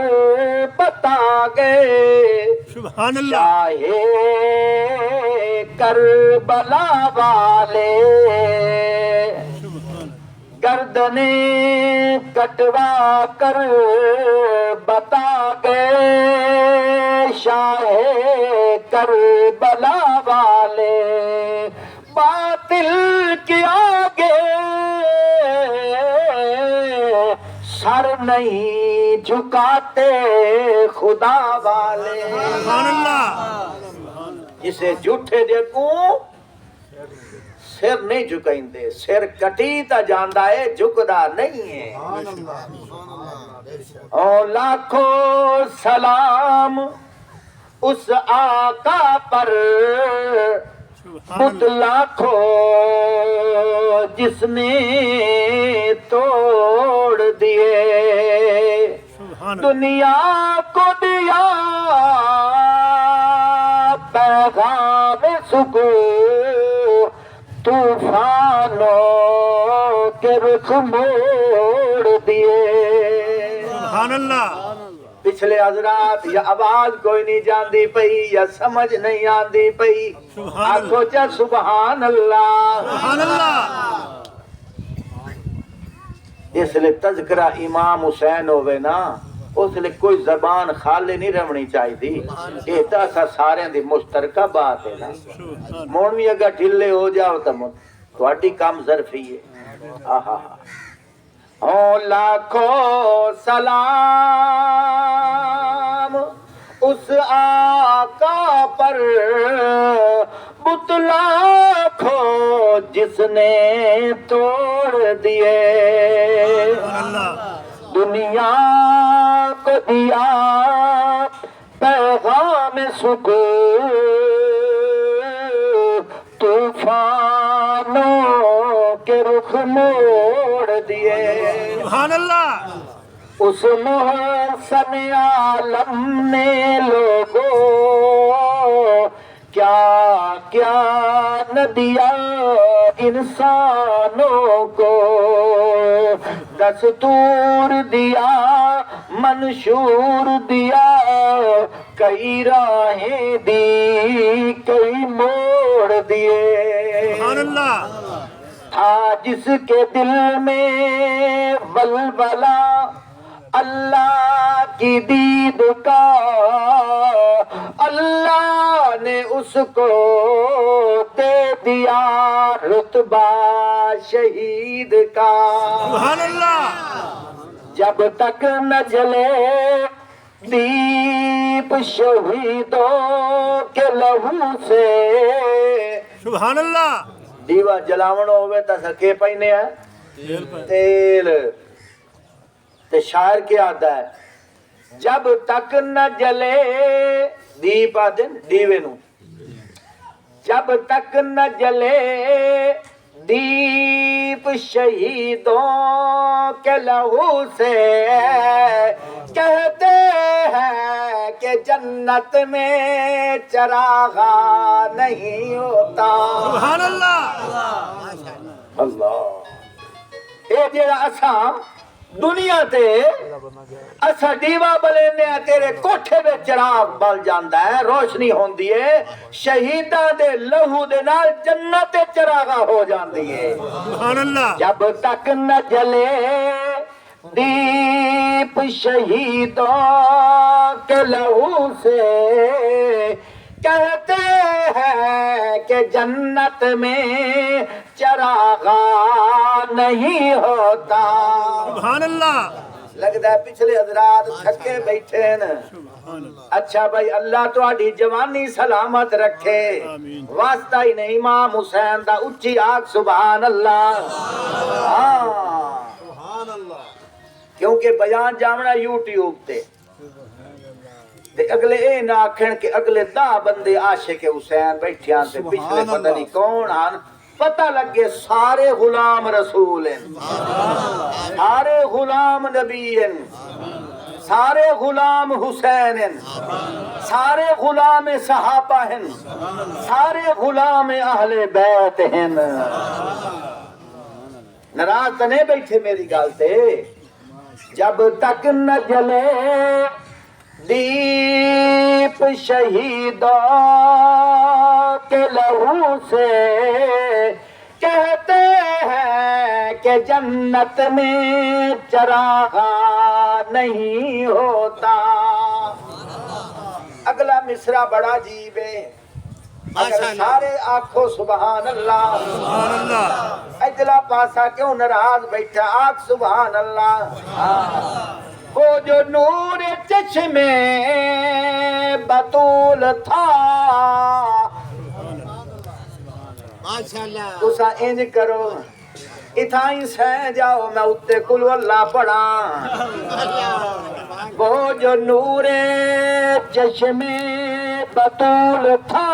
بتا گئے سبحان اللہ. شاہ کربلا والے. گردنے کٹوا کر بتا گئے شاہ کربلا والے. باطل کے آگے سر نہیں جھکاتے خدا والے. سبحان اللہ. جسے جھوٹے دیکھوں سر نہیں جھکائیں. سر کٹی تا جاندا ہے جھکدا نہیں ہے. او لاکھوں سلام اس آقا پر بت لاکھوں جس نے توڑ دیے. دنیا کو دیا پیغام سکون طوفانوں کے رخ موڑ دیے. سبحان اللہ. پچھلے حضرات یا آواز کوئی نہیں جاندی پئی یا سمجھ نہیں آندی پئی. آکھو چا سبحان اللہ. سبحان اللہ. اس لئے تذکرہ امام حسین ہوئے نا اس لئے کوئی زبان خالی نہیں رہنی چاہیے. یہ تو ایسا سارے دی مشترکہ بات ہے نا. مونوی اگر ڈھلے ہو جاؤ تو تھوڑی کام ظرفی ہے. او لاکھوں سلام اس آقا پر بت لاکھوں جس نے توڑ دیے. دنیا کو دیا پیغام سکون طوفانوں کے رخ موڑ دیے. سبحان اللہ. اس محسن عالم نے لوگوں کیا کیا نہ دیا انسانوں کو. دستور دیا منشور دیا کئی راہیں دی کئی موڑ دیے. سبحان اللہ. تھا جس کے دل میں ولولہ اللہ کی دید کا اللہ نے اس کو دے دیا رتبہ شہید کا. سبحان اللہ. جب تک نہ جلے دیپ شہیدوں کے لہو سے. سبحان اللہ. دیوا جلاون ہوئے تا سکے پینے ہیں تیل. تے شاعر کیا آتا ہے جب تک نہ جلے دیپ آدھے دیوے نو. جب تک نہ جلے دیپ شہیدوں کے لہو سے کہتے ہیں کہ جنت میں چراغا نہیں ہوتا. سبحان اللہ. اللہ اے جیڑا اساں دنیا تے اسا دیوا بلینے تیرے کوٹھے میں چراغ بل جاندا ہے روشنی ہوندی ہے. شہیداں دے لہو دے نال جنت چراغا ہو جاندی ہے. سبحان اللہ. جب تک نہ جلے دیپ شہیدوں کے لہو سے کہتے ہیں کہ جنت میں چراغا نہیں ہوتا. سبحان اللہ. لگتا ہے پچھلے حضرات تھکے بیٹھے ہیں اچھا بھائی اللہ تہاڈی جوانی سلامت رکھے واسطہ ہی نہیں امام حسین دا اچھی آگ سبحان اللہ سبحان اللہ کیونکہ بیان جامنا یوٹیوب تے اگلے اے نہ آکھن کہ اگلے 10 بندے عاشق حسین بیٹھے ہیں تے پچھلے پتہ نہیں کون ہیں پتہ لگے سارے غلام رسول ہیں سارے غلام نبی ہیں سارے غلام حسین ہیں سارے غلام صحابہ ہیں سارے غلام اہل بیت ہیں ناراض تو نہیں بیٹھے میری گل تے جب تک نہ جلے دیپ شہیدوں کے لہو سے کہتے ہیں کہ جنت میں چراغ نہیں ہوتا اگلا مصرع بڑا عجیب ہے اگر سارے آنکھوں سبحان اللہ سبحان اللہ اجلا پاسا کیوں ناراض بیٹھا آنکھ سبحان اللہ وہ جو نور چشمے بطول تھا ماشاءاللہ تسا انج کرو اتھائی سہ جاؤ میں اتے کل اللہ پڑھا وہ جو نور چشمے بطول تھا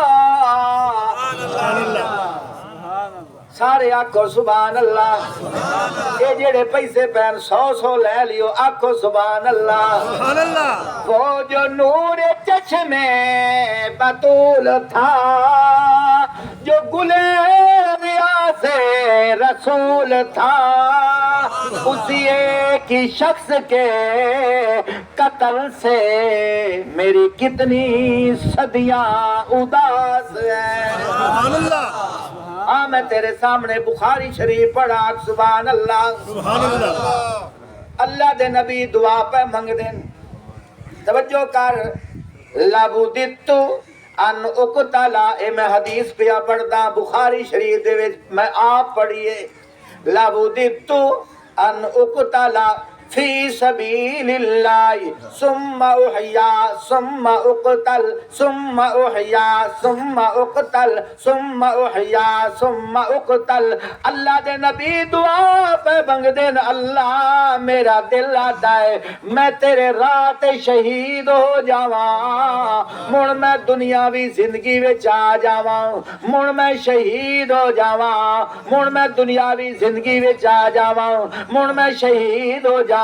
سارے آکھو سبحان اللہ یہ جڑے پیسے پہن 100 لے لیو آکھو سبحان اللہ سبحان اللہ وہ جو نور چشمے بطول تھا جو گلے ریاض رسول تھا اسی ایک ہی شخص کے قتل سے میری کتنی صدیاں اداس ہیں سبحان اللہ میں تیرے سامنے بخاری شریف پڑھا سبحان اللہ سبحان اللہ اللہ دے نبی دعا پہ منگ دین توجہ کر لابودتو ان اقتلا اے میں حدیث پہ پڑھدا بخاری شریف دے وچ میں آپ پڑھیے لابودتو ان اقتلا فی سبیل اللہ ثم احیا ثم اقتل ثم احیا ثم اقتل ثم احیا ثم اقتل اللہ دے نبی دعا پہ بنگ دین اللہ میرا دل آتا ہے میں تیرے راہ شہید ہو جاواں مڑ میں دنیاوی زندگی وچ آ جاواں مڑ میں شہید ہو جاواں مڑ میں دنیاوی زندگی وچ آ جاواں مڑ میں شہید ہو جاواں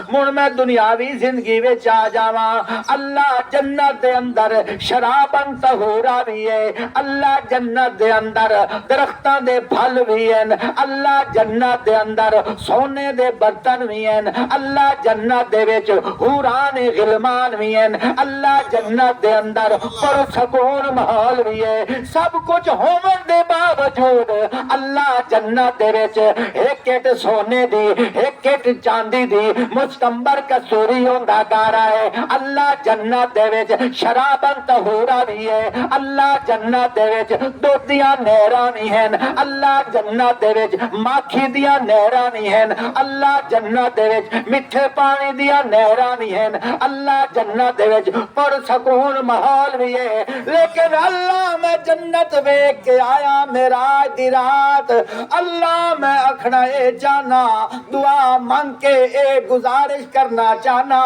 مڑ میں دنیاوی زندگی وچ آ جاواں اللہ جنت دے اندر شرابن طہورا بھی ہے اللہ جنت دے اندر درختاں دے پھل بھی ہیں اللہ جنت دے اندر سونے دے برتن بھی ہیں اللہ جنت دے وچ حوران غلمان بھی ہیں اللہ جنت دے اندر پرسکون ماحول بھی ہے سب کچھ ہون دے باوجود اللہ جنت دے وچ ایک ایک سونے دی ایک ایک چاندی دی مستمبر کسوری ہوندا گارا ہے اللہ جنت دے وچ شرابن طہورا بھی ہے اللہ جنت دے وچ دودھیاں نہراں بھی ہیں اللہ جنت دے وچ ماکھی دیاں نہراں بھی ہیں اللہ جنت دے وچ میٹھے پانی دیاں نہراں بھی ہیں اللہ جنت دے وچ پرسکون ماحول بھی ہے لیکن اللہ میں جنت ویکھ کے آیا معراج دی رات اللہ میں اکھنا اے جانا دعا مانگ کے اے گزارش کرنا چاہنا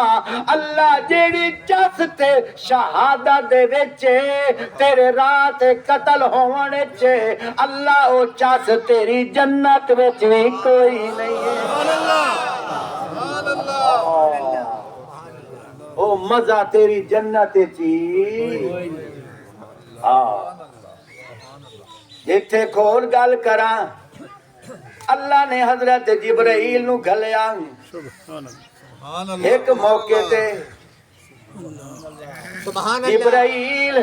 اللہ جیڑی چس تے شہادت دے وچ تیرے رات قتل ہونے چے اللہ او چس تیری جنت وچ بھی کوئی نہیں ہے سبحان اللہ او مزہ تیری جنت چی جتھے کھول گل کراں اللہ نے حضرت جبرائیل نو گھلیا سبحان اللہ ایک موقع تے سبحان اللہ جبرائیل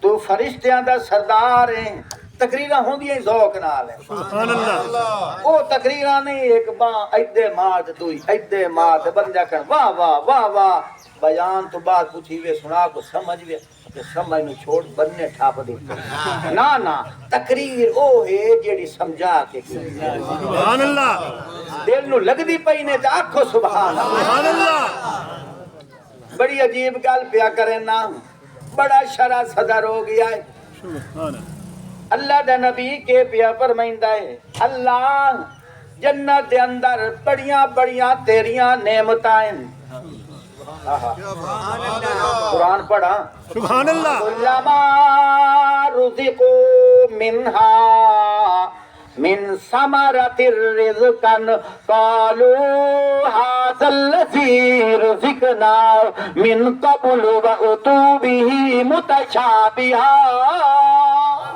تو فرشتیاں دا سردار ہے تقریراں ہوندیاں ذوق نال ہیں سبحان اللہ او تقریراں نہیں ایک باں ایدے مار تے دوئی ایدے مار تے بندہ کہن واہ واہ واہ واہ بیان تو بعد پوچھی وے سنا کو سمجھ وے کہ سمجھ نو چھوڑ بننے ٹھاپ دیتے نا نا تقریر او ہے جیڑی سمجھا کے سبحان اللہ دل نو لگدی پئی نے تے آکھو سبحان اللہ سبحان اللہ بڑی عجیب گل پیا کرے نا بڑا شرع صدر ہو گیا ہے سبحان اللہ اللہ دا نبی کے پیا فرمائندا ہے اللہ جنت دے اندر بڑیاں بڑیاں تیریاں نعمتاں ہیں قرآن پڑھا سبحان اللہ کلما رزقوا منها من ثمرة رزقا قالوا هذا الذي رزقنا من قبل وأتوا به متشابها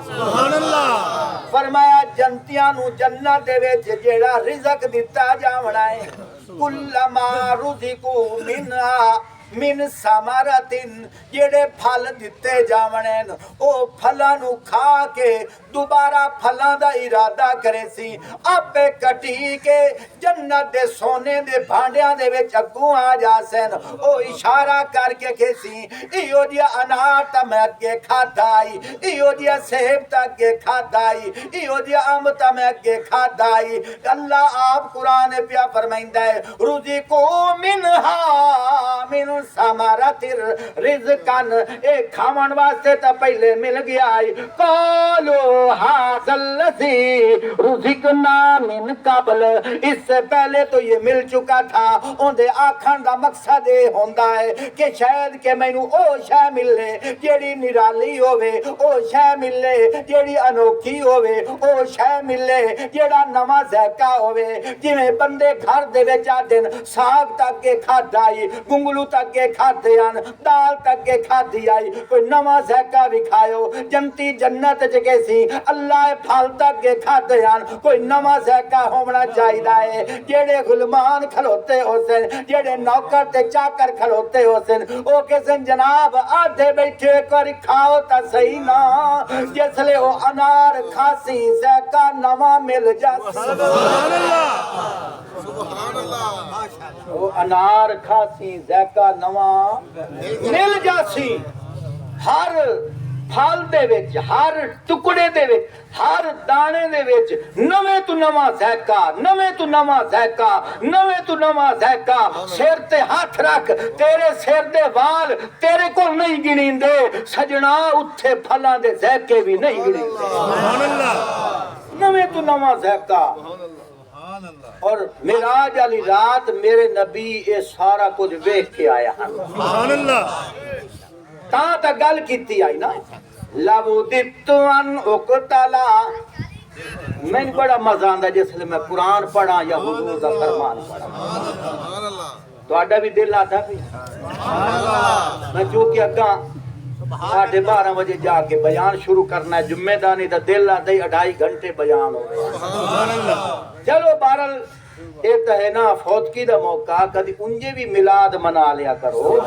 سبحان اللہ فرمایا جنتیاں نو جنت دے وچ جیڑا رزق دتا جاونا ہے کلما رزقوا منها من ثمرتن جڑے پھل دتے جاونے او پھلاں نو کھا کے دوبارہ پھلاں دا ارادہ کرے سی آپے کٹی کے جنت دے سونے دے بھانڈیاں دے وچ اگوں آ جاسن او اشارہ کر کے کھیسی ایو جیا انار تا میں اگے کھادائی ایو جیا سیب تا اگے کھادائی ایو جیا امب تا میں اگے کھادائی اللہ آپ قرآن پیا فرمائندہ ہے رزقو منہا من ثمرات رزقن اے کھاون واسطے تا پہلے مل گیا ہے قالو ھذا الذی رزقنا من قبل اس سے پہلے تو یہ مل چکا تھا اون دے آکھن دا مقصد یہ ہوندا ہے کہ شاید کہ مینوں او شے ملے جیڑی نرالی ہوے او شے ملے جیڑی انوکھی ہوے او شے ملے جیڑا نواں ذائقہ ہوے جویں بندے گھر دے وچ آدن ساگ تک کے کھادائی گنگلو تک کے کھادے آن دال تک کے کھادی آئی کوئی نواں ذائقہ بھی کھایو جنتی جنت چ کیسی اللہ پھل تک کے کھادے آن کوئی نواں ذائقہ ہونا چاہیدا ہے جیڑے غلمان کھلوتے ہو سن جیڑے نوکر تے چاکر کھلوتے ہو سن او کسن جناب آدھے بیٹھے کر کھاؤ تا صحیح نا جس لے او انار کھاسی ذائقہ نواں مل جاسی سبحان اللہ او انار کھاسی ذائقہ نواں مل جاسی ہر پھل دے وچ ہر ٹکڑے دے وچ ہر دانے دے وچ نویں تو نواں ذائقہ نویں تو نواں ذائقہ نویں تو نواں ذائقہ سر تے ہاتھ رکھ تیرے سر دے وال تیرے کو نہیں گنیندے سجنا اتھے پھلاں دے ذائقے بھی نہیں گنیندے سبحان اللہ نویں تو نواں ذائقہ اور معراج والی رات میرے نبی یہ سارا کچھ ویکھ کے آیا سبحان اللہ تا گل کیتی آئی نا لو دتو ان اقتلا میں بڑا مزہ آندا جس لئے میں قرآن پڑھا یا حضور دا فرمان پڑھا تو آڈا بھی دل آتا بھی میں چونکہ اگاں 12:30 بجے جا کے بیان شروع کرنا ہے جمعہ دانی دا دل آتا ہی 2.5 گھنٹے بیان ہو گیا سبحان اللہ چلو بہرحال ایک تو ہے نا فوتگی دا موقع کدی انجے بھی میلاد منا لیا کرو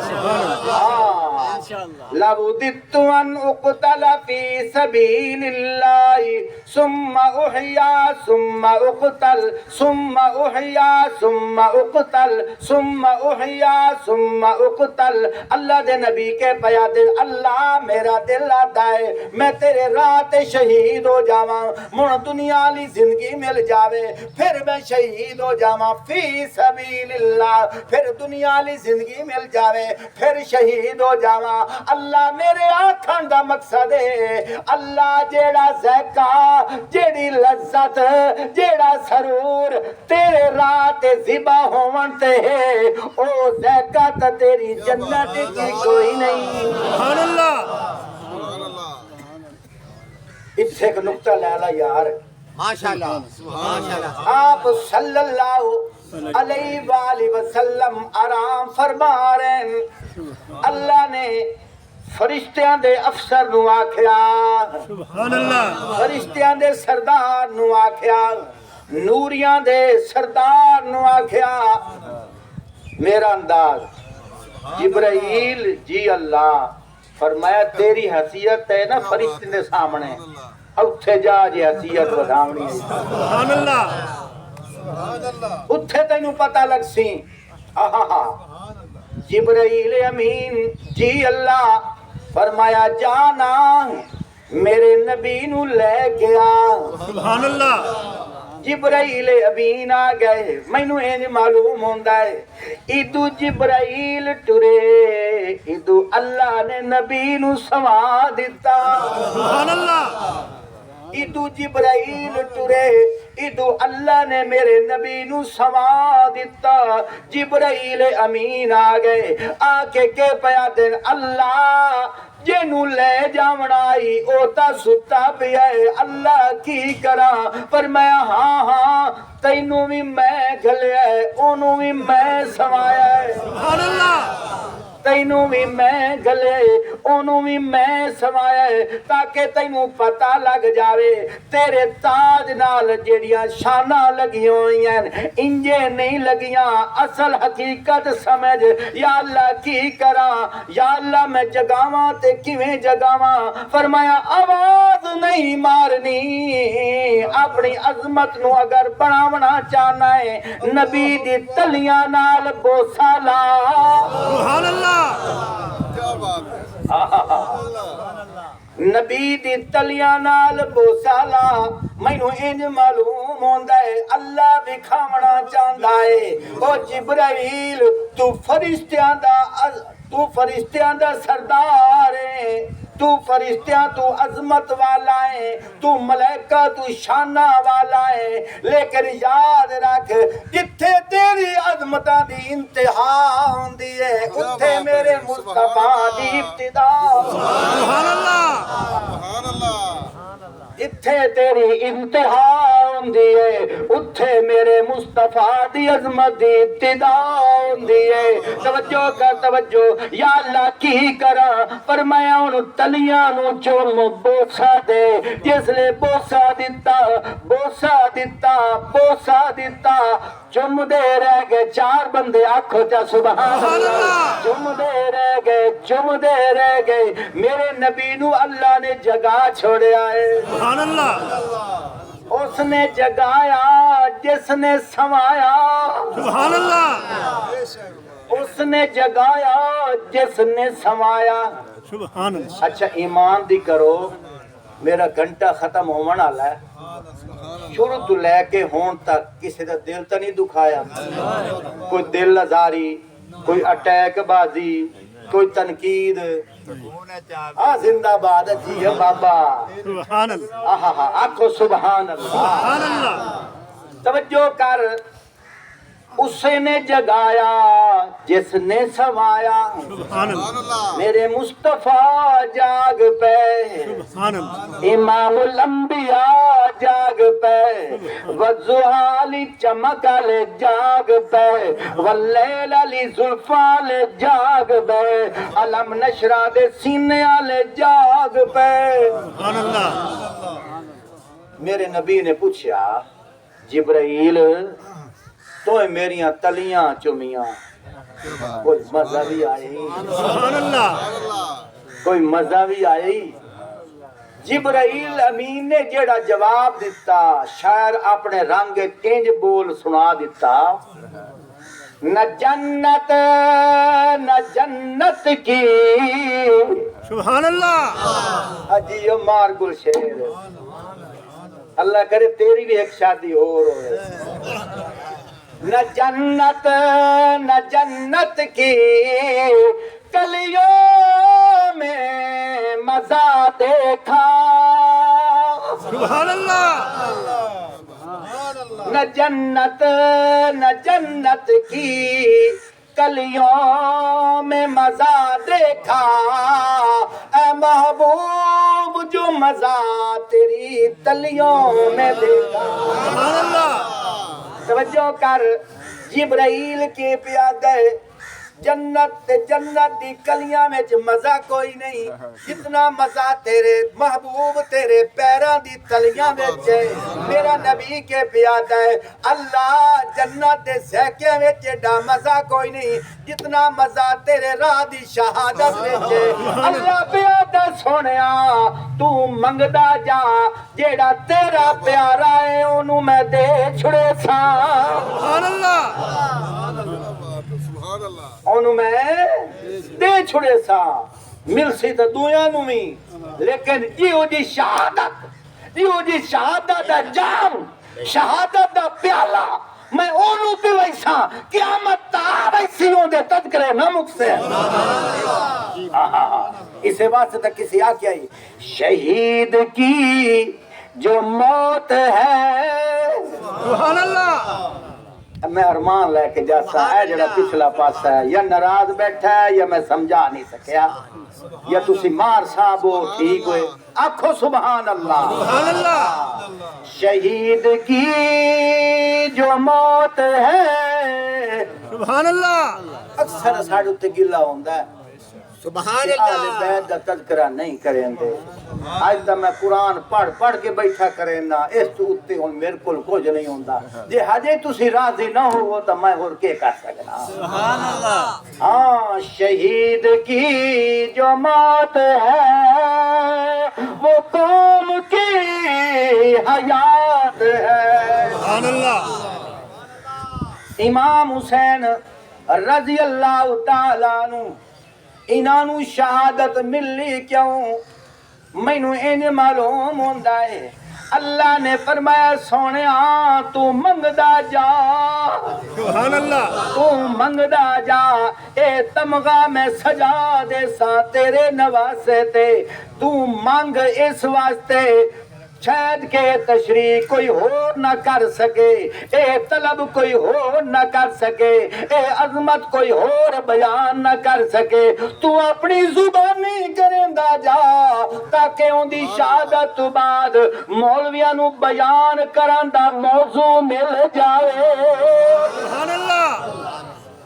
لَوْدِدْتُ أَنْ أُقْتَلَ فِي سَبِيلِ اللَّهِ ثُمَّ أُحْيَا ثُمَّ أُقْتَلْ ثُمَّ أُحْيَا ثُمَّ أُقْتَلْ ثُمَّ أُحْيَا ثُمَّ أُقْتَلْ اللہ دے نبی کے پیادے اللہ میرا دل آتا ہے میں تیرے رات شہید ہو جاواں من دنیا لی زندگی مل جاوے پھر میں شہید ہو جاواں فی سبیل اللہ پھر دنیا لی زندگی مل جاوے پھر شہید ہو جاواں اللہ میرے آکھن دا مقصد ہے اللہ جیڑا ذائقہ جیڑی لذت جیڑا سرور تیرے رات ذبح ہون تے ہے او ذائقہ تا تیری جنت کی کوئی نہیں سبحان اللہ اتھے ایک نکتہ لیلا یار ماشاءاللہ ماشاءاللہ آپ صلی اللہ علیہ وآلہ وسلم آرام فرما رہے ہیں اللہ نے فرشتیاں دے افسر نو آکھیا سبحان اللہ فرشتیاں دے سردار نو آکھیا نوریاں دے سردار نو آکھیا میرا انداز جبرائیل جی اللہ فرمایا تیری حیثیت ہے نا فرشتے دے سامنے اتھے جا جی حیثیت بدھاونی ہے سبحان اللہ اتھے تینوں پتہ لگ سی جبرائیل امین جی اللہ فرمایا جانا میرے نبی نو لے گیا سبحان اللہ جبرائیل امین آ گئے مینو انج معلوم ہوندا ہے ادو جبرائیل ٹرے ادو اللہ نے نبی نو سوا دتا سبحان اللہ ادو جبرائیل ٹرے ادو اللہ نے میرے نبی نو سوا دیتا جبرائیل امین آ گئے آ کے پیا دن اللہ جنو لے جاونائی او تا ستا پیا ہے اللہ کی کرا پر میں ہاں تینو بھی میں گھلیا ہے اونو بھی میں سوایا ہے سبحان اللہ تینو بھی میں گلے اونو بھی میں سوایا ہے تاکہ تینو پتہ لگ جاوے تیرے تاج نال جیڑیاں شانہ لگی ہوئی ہیں انجے نہیں لگیاں اصل حقیقت سمجھ یا اللہ کی کرا یا اللہ میں جگاواں تے کیویں جگاواں فرمایا آواز نہیں مارنی اپنی عظمت نو اگر بناونا چاہنا ہے نبی دی تلیاں نال بوسا لا سبحان اللہ کیا بات ہے نبی دی تلیاں نال بوسا لا مینوں انج معلوم ہوندا ہے اللہ وکھاونا چاہندا ہے او جبرائیل تو فرشتیاں دا سردار ہے تو فرشتیاں تو عظمت والا ہے تو ملائکہ تو شانہ والا ہے لیکن یاد رکھ جتھے تیری عظمتاں دی انتہا ہوندی ہے اتھے میرے مصطفیٰ دی ابتدا سبحان اللہ سبحان اللہ جتھے تیری انتہا ہوندی ہے اتھے میرے مصطفیٰ دی عظمت دی ابتدا ہوندی ہے توجہ کر توجہ یا اللہ کی کرا فرمایا انہوں تلیاں نو چوم بوسا دے جس لے بوسا دیتا چم دے رہ گئے چار بندے آنکھو چا سبحان اللہ چم دے رہ گئے میرے نبی نو اللہ نے جگہ چھوڑیا ہے سبحان اللہ اس نے جگایا جس نے سمایا سبحان اللہ اس نے جگایا جس نے سمایا سبحان اللہ اچھا ایمان دی کرو میرا گھنٹہ ختم ہونے والا ہے شروع تو لے کے ہون تک کسی دا دل تا نہیں دکھایا کوئی دل ازاری کوئی اٹیک بازی کوئی تنقید زندہ باد جی ہے بابا سبحان اللہ آنکھو سبحان اللہ سبحان اللہ توجہ کر اسے نے جگایا جس نے سمایا سبحان اللہ میرے مصطفیٰ جاگ پہ سبحان اللہ امام الانبیاء جاگ پہ والضحى چمک لے جاگ پہ واللیل علی زلفان لے جاگ پہ علم نشرہ دے سینے لے جاگ پہ سبحان اللہ میرے نبی نے پوچھا جبرائیل تو میریاں تلیاں چمیاں کوئی مزہ بھی آئی سبحان اللہ کوئی مزہ بھی آئی جبرائیل امین نے جیڑا جواب دیتا شاعر اپنے رنگ انج بول سنا دیتا نہ جنت کی سبحان اللہ اجیو مار گل شیر اللہ کرے تیری بھی ایک شادی اور ہوئے نہ جنت کی کلیوں میں مزہ دیکھا سبحان اللہ نہ جنت کی کلیوں میں مزہ دیکھا اے محبوب جو مزہ تیری تلیوں میں دیکھا سبحان اللہ توجہ کر جبرائیل کے پیا گئے جنت دی کلیاں میں مزہ کوئی نہیں جتنا مزہ تیرے محبوب تیرے پیران دی تلیاں میں میرا نبی کے پیادا ہے اللہ جنت دے سہکیاں میں جیڑا مزہ کوئی نہیں جتنا مزہ تیرے راہ دی شہادت میں اللہ پیادا سونیا تو منگدا جا جیڑا تیرا پیارا ہے انہوں میں دے چھڑے سا سبحان اللہ انہوں میں دے چھڑے سا مل سی تا دویاں نو میں لیکن جیو جی شہادت دا جام شہادت دا پیالہ میں اونوں پیویسا قیامت تا ویسی ہوندے تذکرے نہ مکسے اسے واسطے تک کسی آکیا ہی شہید کی جو موت ہے سبحان اللہ میں ارمان لے کے جیسا ہے جڑا پچھلا پاسا ہے یا ناراض بیٹھا ہے یا میں سمجھا نہیں سکیا یا تسی مار صاحب ہو ٹھیک ہوئے آکھو سبحان اللہ سبحان اللہ شہید کی جو موت ہے سبحان اللہ اکثر ساڑھے تے گلا ہوندہ ہے سبحان اہل بیت دا تذکرہ نہیں کریں دے آج تا میں قرآن پڑھ کے بیٹھا کریں نا اس تو اتے ہون میرے کل کچھ نہیں ہوندہ جے حجے تسی راضی نہ ہو تو میں اور کے کر سکنا سبحان اللہ ہاں شہید کی جو موت ہے وہ قوم کی حیات ہے سبحان اللہ امام حسین رضی اللہ تعالیٰ عنہ انہوں شہادت ملی کیوں مینوں انج معلوم ہوندا ہے اللہ نے فرمایا سونیا تو منگدا جا سبحان اللہ تو منگدا جا اے تمغہ میں سجا دے سا تیرے نواسے تے تو منگ اس واسطے شاید کہ تشریح کوئی اور نہ کر سکے اے طلب کوئی اور نہ کر سکے اے عظمت کوئی اور بیان نہ کر سکے تو اپنی زبانی کرندہ جا تاکہ ان دی شہادت تو بعد مولویاں نو بیان کرندہ موضوع مل جائے سبحان اللہ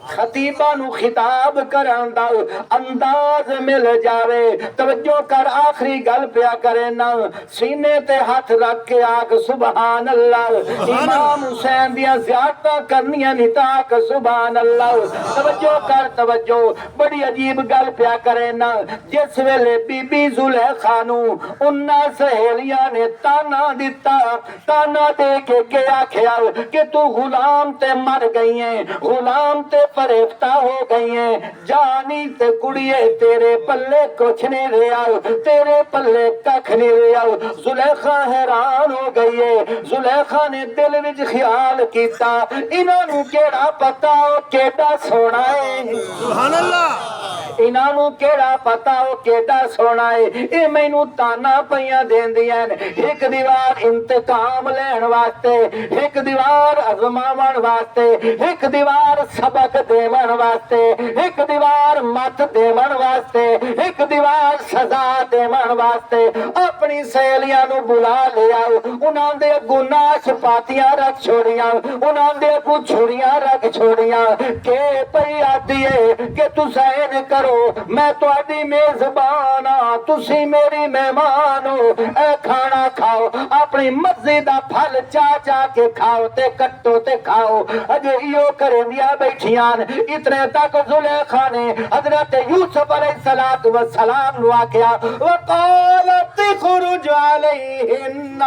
خطیبہ نو خطاب کرن دا انداز مل جاوے توجہ کر آخری گل پیا کرے نا سینے تے ہاتھ رکھ کے آگ سبحان اللہ امام حسین دیا زیادہ کرنیاں نتاک سبحان اللہ توجہ کر توجہ بڑی عجیب گل پیا کرے نا جس ویلے بی بی زلیخا نو انہاں سہیلیاں نے تانا دیتا تانا دے کے گیا خیال کہ تو غلام تے مر گئی ہیں غلام تے فریفتہ ہو گئی ہیں جانی تے کڑیے تیرے پلے کچھ نہیں رہا تیرے پلے ککھ نہیں رہا زلیخا حیران ہو گئی ہے زلیخا نے دل وچ خیال کیتا انہاں نو کیڑا پتا ہو کیڑا سونا ہے سبحان اللہ انہاں نو کیڑا پتا ہو کیڑا سونا ہے اے مینوں تانا پیاں دیندیاں ایک دیوار انتقام لین واسطے ایک دیوار ازماون واسطے ایک دیوار سبق دیون واسطے ایک دیوار مت دیون واسطے ایک دیوار سزا دیون واسطے اپنی سہیلیاں نو بلا لیا انہاں دے گناہ پاتیاں رکھ چھوڑیاں انہاں دے کو چھڑیاں رکھ چھوڑیاں کہ پئی آدھی ہے کہ تسین کرو میں تہاڈی میزبان ہاں تسی میری مہمان ہو اے کھانا کھاؤ اپنی مرضی دا پھل چا کے کھاؤ تے کٹو تے کھاؤ اجے ایو کرندیاں بیٹھیاں اتنے تک زلیخا نے حضرت یوسف علیہ السلام نو آکھیا وقالت خرج علیہن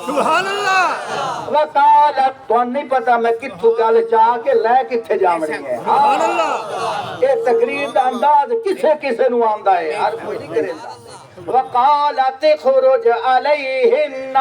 سبحان اللہ وقالت تو نہیں پتا میں کتھوں گل چاہ کے لے کتھے جامنی ہے سبحان اللہ یہ تقریر دا انداز کسے نو آندا ہے ہر کوئی نہیں کریندا وقالت خرج علیہن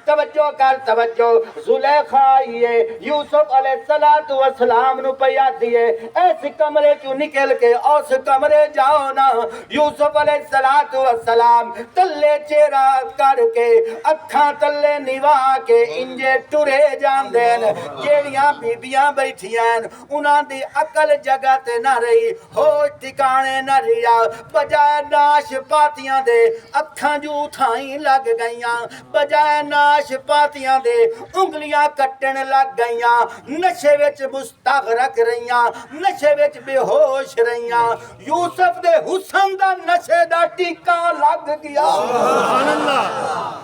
توجہ کر توجہ زلیخا یہ یوسف علیہ السلام نو پیا دیے ایس کمرے کیوں نکل کے اس کمرے جاؤ نا یوسف علیہ السلام تلے چہرہ کر کے اکھاں تلے نوا کے انجے ٹرے جان دین جیڑیاں بیبیاں بیٹھیاں انہاں دی عقل جگہ تے نہ رہی ہوش ٹھکانے نہ رہیا بجائے ناش پاتیاں دے اکھاں جو تھائیں لگ گئیاں بجائے ناش پاتیاں دے انگلیاں کٹن لگ گئیاں نشے وچ مستغرق رہیاں نشے وچ بے ہوش رہیاں یوسف دے حسن دا نشے دا ٹیکا لگ گیا سبحان اللہ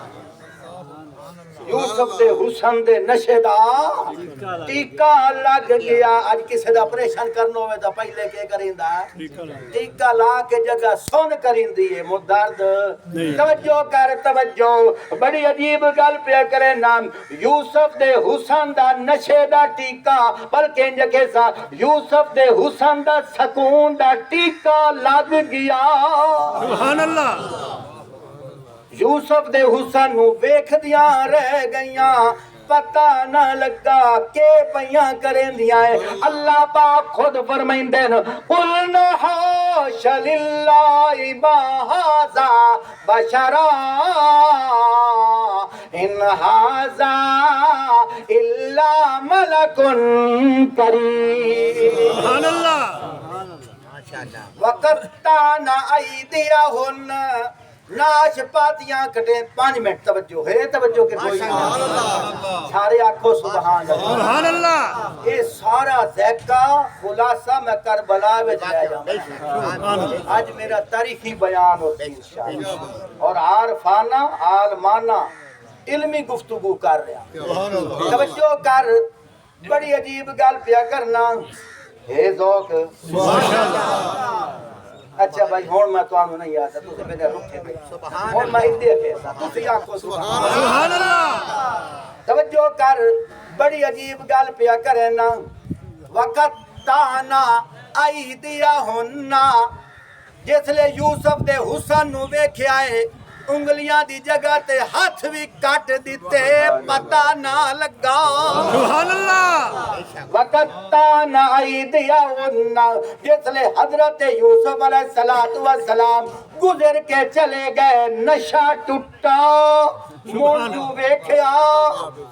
یوسف دے حسن دے نشے دا ٹیکا لگ گیا اج کسے دا آپریشن کرنا ہوئے تا پہلے کے کریندا ٹیکا لا کے جگہ سن کریندی ہے درد توجہ کر توجہ بڑی عجیب گل پہ کرے نام یوسف دے حسن دا نشے دا ٹیکا بلکہ انج کیسا یوسف دے حسن دا سکون دا ٹیکا لگ گیا سبحان اللہ یوسف دے حسن نو ویکھ دیاں رہ گئیاں پتہ نہ لگا کہ پیاں کریں دیا ہے اللہ پاک خود فرمائندے قُلْنَا حَاشَ لِلَّهِ مَا هَذَا بَشَرًا إِنْ هَذَا إِلَّا مَلَكٌ كَرِيمٌ سبحان اللہ وَقَطَّعْنَا أَيْدِيَهُنَّ ناش پاتیاں کٹے 5 منٹ توجہ ہے توجہ کے کوئی سارے آنکھوں سبحان اللہ سبحان اللہ یہ سارا ذائقہ خلاصہ میں کربلا میں لے جاؤں آج میرا تاریخی بیان ہوتی ہے انشاءاللہ اور عارفانہ عالمانہ علمی گفتگو کر رہا توجہ کر بڑی عجیب گل پیا کرنا ہے ذوق اچھا بھائی ہون میں تو آنو نہیں آتا تو سے پہلے رکھے بھائی ہون میں اندے کیسا تو سے آنکھو سبحان اللہ توجہ کر بڑی عجیب گل پیا کرنا وقت تانا ایدیا ہونا جس لے یوسف دے حسن نو ویکھیا ہے انگلیاں دی جگہ تے ہاتھ بھی کٹ دیتے پتہ نہ لگا سبحان اللہ وقت تانا ایدیا ہونا جس لے حضرت یوسف علیہ السلام گزر کے چلے گئے نشہ ٹوٹا موجو ویکھیا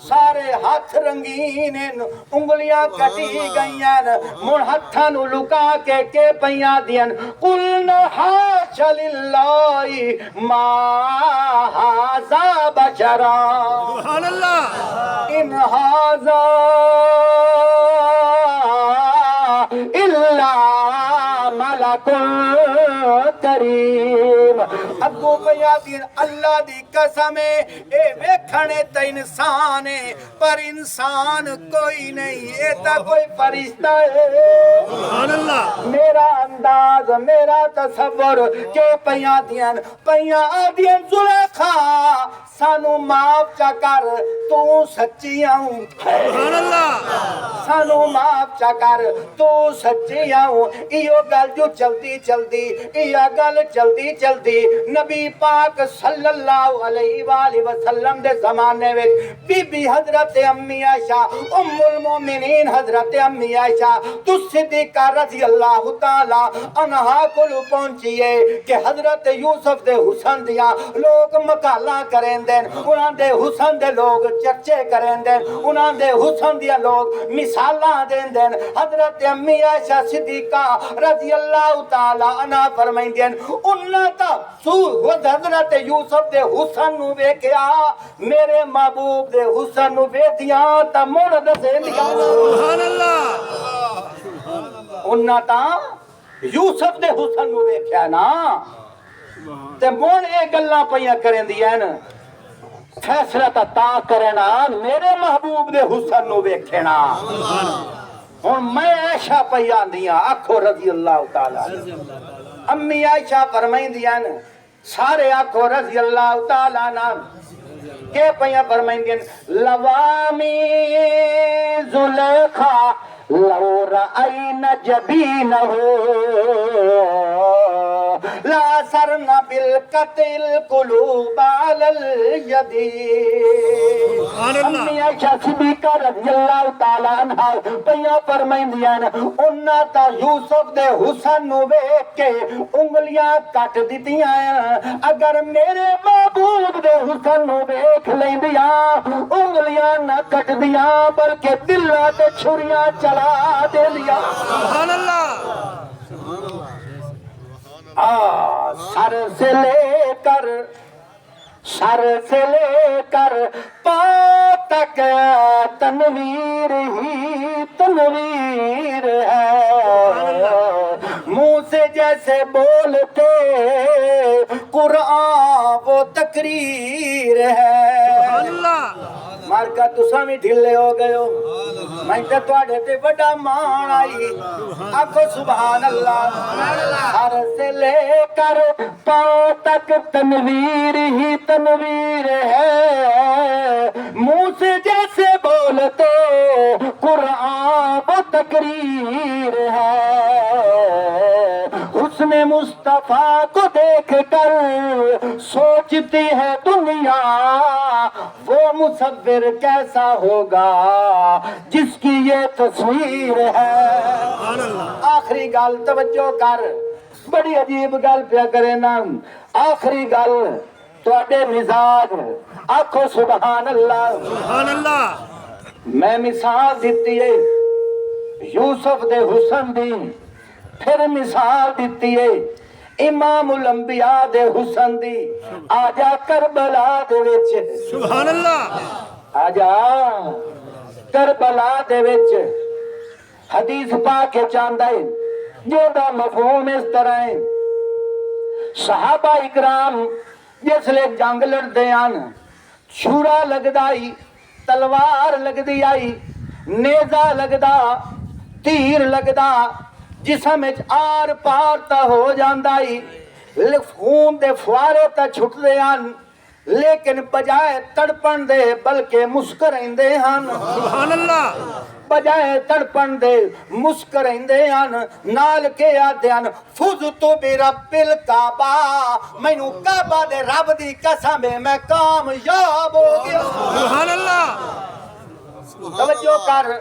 سارے ہاتھ رنگین انگلیاں کٹی گئیاں مون ہتھاں نو لکا کے پیاں دیاں قُلْنَا حَاشَ لِلَّهِ مَا هَذَا بَشَرًا سبحان اللہ إِنْ هَذَا إِلَّا مَلَكٌ کریم ابو بیادین اللہ دی قسم اے ویکھنے تا انسان ہے پر انسان کوئی نہیں اے تا کوئی فرشتہ ہے سبحان اللہ میرا انداز میرا تصور کہ پیاں دیاں زلیخا سانو معاف چا کر تو سچی آؤں سبحان اللہ سانو معاف چا کر تو سچی آؤں ایو گل جو چلتی نبی پاک صلی اللہ علیہ وآلہ وسلم دے زمانے میں بی بی حضرت امی عائشہ ام المومنین حضرت امی عائشہ تو صدیقہ رضی اللہ تعالی عنہا کو پہنچیے کہ حضرت یوسف دے حسن دیا لوگ مقالہ کریں دیں انہاں دے حسن دے لوگ چرچے کریں دیں انہاں دے حسن دیا لوگ مثالہ دیں دیں حضرت امی عائشہ صدیقہ رضی اللہ تعالی عنہ فرمائیں دیں انہاں تا حضرت یوسف دے حسن نو ویکھیا میرے محبوب دے حسن نو ویکھیاں تا مڑ دسے دیا سبحان اللہ انہاں تا یوسف دے حسن نو ویکھیا نا تے مڑ اے گلاں پیاں کریں دیاں فیصلہ تا کرنا میرے محبوب دے حسن نو ویکھنا ہن میں عائشہ پیاں دیاں آکھو رضی اللہ تعالی امی عائشہ فرمائیں دیاں سارے آکھو رضی اللہ تعالی عنہ کہ پیاں فرمائیں دیاں لوامی زلیخا لو رأین جبینہ لا سرنا بالقتل قلوب علی الیدین امی عائشہ صدیقہ رضی اللہ تعالی عنہ پیاں فرمائیں دیاں انہاں تا یوسف دے حسن نو ویکھ کے انگلیاں کٹ دتیاں اگر میرے محبوب دے حسن نو ویکھ لیندیاں انگلیاں نہ کٹ دیاں بلکہ دلاں تے چھریاں چلا دے لیا سبحان اللہ سر سے لے کر پاؤں تک تنویر ہی تنویر ہے منہ سے جیسے بولتے قرآن وہ تقریر ہے اللہ مارکا تساں بھی ڈھلے ہو گئے ہو میں تے تواڈے تے بڑا مان آئی آکھو سبحان اللہ سر سے لے کر پاؤں تک تنویر ہی تنویر ہے منہ سے جیسے بولتے قرآن وہ تقریر ہے حسن مصطفیٰ مصطفیٰ کو دیکھ کر سوچتی ہے دنیا وہ مصور کیسا ہوگا جس کی یہ تصویر ہے. آخری گل توجہ کر, بڑی عجیب گل پیا کرے نا. آخری گل تواڈے مزاج, آکھو سبحان اللہ. سبحان اللہ. میں مثال دیتی ہے یوسف دے حسن دی, پھر مثال دیتی ہے امام الانبیاء دے حسن دی. آجا کربلا دے وچ, سبحان اللہ. آجا کربلا دے وچ حدیث پاک کے چاندہ ہے جیدہ مفہوم اس طرح ہے. صحابہ اکرام جس لئے جنگ لڑتے آن, چھوڑا لگدائی, تلوار لگدی آئی, نیزہ لگدا, تیر لگدا, جسم اچ آر پار تا ہو جاندائی, خون دے فوارے تا چھٹ دے آن, لیکن بجائے تڑپن دے بلکہ مسکرائندے ہن. سبحان اللہ. بجائے تڑپن دے مسکرائندے ہن, نال کے آدھے ہن فزتو برب الکعبہ, مینوں کعبہ دے رب دی قسم میں کامیاب ہو گیا. سبحان اللہ. توجہ کر,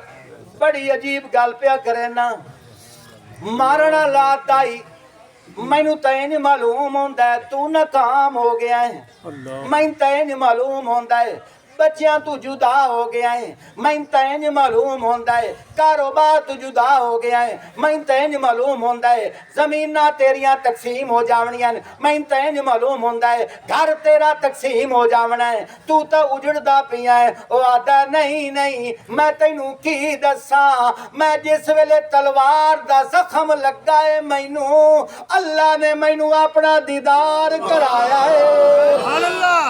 بڑی عجیب گل پیا کرے نا. مارنا لات آئی, مینوں تے نہیں معلوم ہوندا ہے تو ناکام ہو گیا ہے, مینوں تے نہیں معلوم ہوندا ہے بچیاں تو جدا ہو گیا ہے, مینوں تے نہیں معلوم ہوندا ہے کاروبار تو جدا ہو گیا ہے, مینوں تے نہیں معلوم ہوندا ہے زمیناں تیریاں تقسیم ہو جاونیاں, مینوں تے نہیں معلوم ہوندا ہے گھر تیرا تقسیم ہو جاونا ہے, تو تے اجڑدا پیا ہے. او آدا نہیں نہیں میں تینوں کی دساں, میں جس ویلے تلوار دا زخم لگا ہے مینوں اللہ نے مینوں اپنا دیدار کرایا ہے. سبحان اللہ.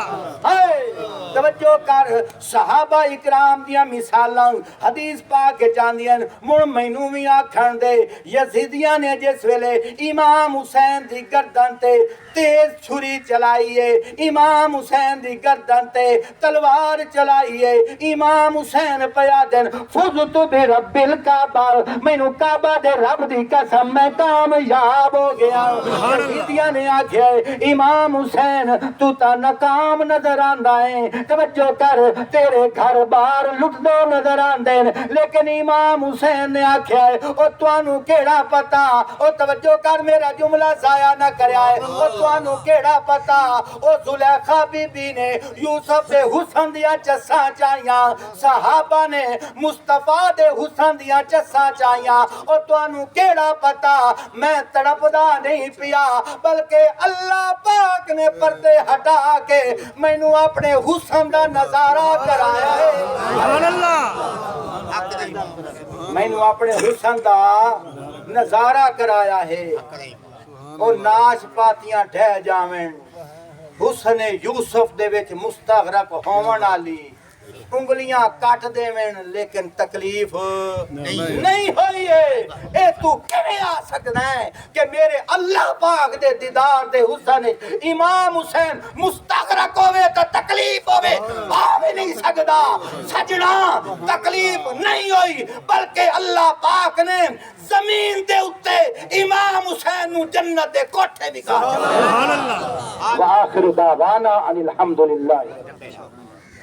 توجہ کر, صحابہ اکرام دیاں مثالاں حدیث پاک جاندیاں. مڑ مینوں وی آکھن دے یزیدیاں نے جس ویلے امام حسین دی گردن تے تیز چھری چلائی ہے, امام حسین دی گردن تے تلوار چلائی ہے, امام حسین پیا دن فزت برب الکعبہ, مینوں کعبہ دے رب دی قسم میں کامیاب ہو گیا. یزیدیاں نے آکھیا امام حسین تو تا ناکام نظر آندا ہے, توجہ کر تیرے گھر بار لٹ دو نظر آندے, لیکن امام حسین نے آکھیا ہے او توانوں کیڑا پتا, او توجہ کر میرا جملہ ضائع نہ کریا ہے, او توانوں کیڑا پتا او زلیخا بی بی نے یوسف دے حسن دیا چساں چاہیاں, صحابہ نے مصطفیٰ دے حسن دیا چساں چاہیاں, او توانوں کیڑا پتا میں تڑپدا نہیں پیا بلکہ اللہ پاک نے پردے ہٹا کے مینوں اپنے حسن دا نظارہ کرایا ہے. سبحان اللہ. مینوں اپنے حسن دا نظارہ کرایا ہے. او ناش پاتیاں ڈھہ جاویں حسن یوسف دے وچ مستغرق ہون والی, انگلیاں کٹ دیویں لیکن تکلیف نہیں ہوئی ہے. اے تو کیویں آ سکدا ہے کہ میرے اللہ پاک دے دیدار دے حسن امام حسین مستغرق ہوے تے تکلیف ہوے, آ بھی نہیں سکدا سجنا. تکلیف نہیں ہوئی بلکہ اللہ پاک نے زمین دے اُتے امام حسین نو جنت دے کوٹھے وکھا. سبحان اللہ. وآخر دعوانا ان الحمدللہ.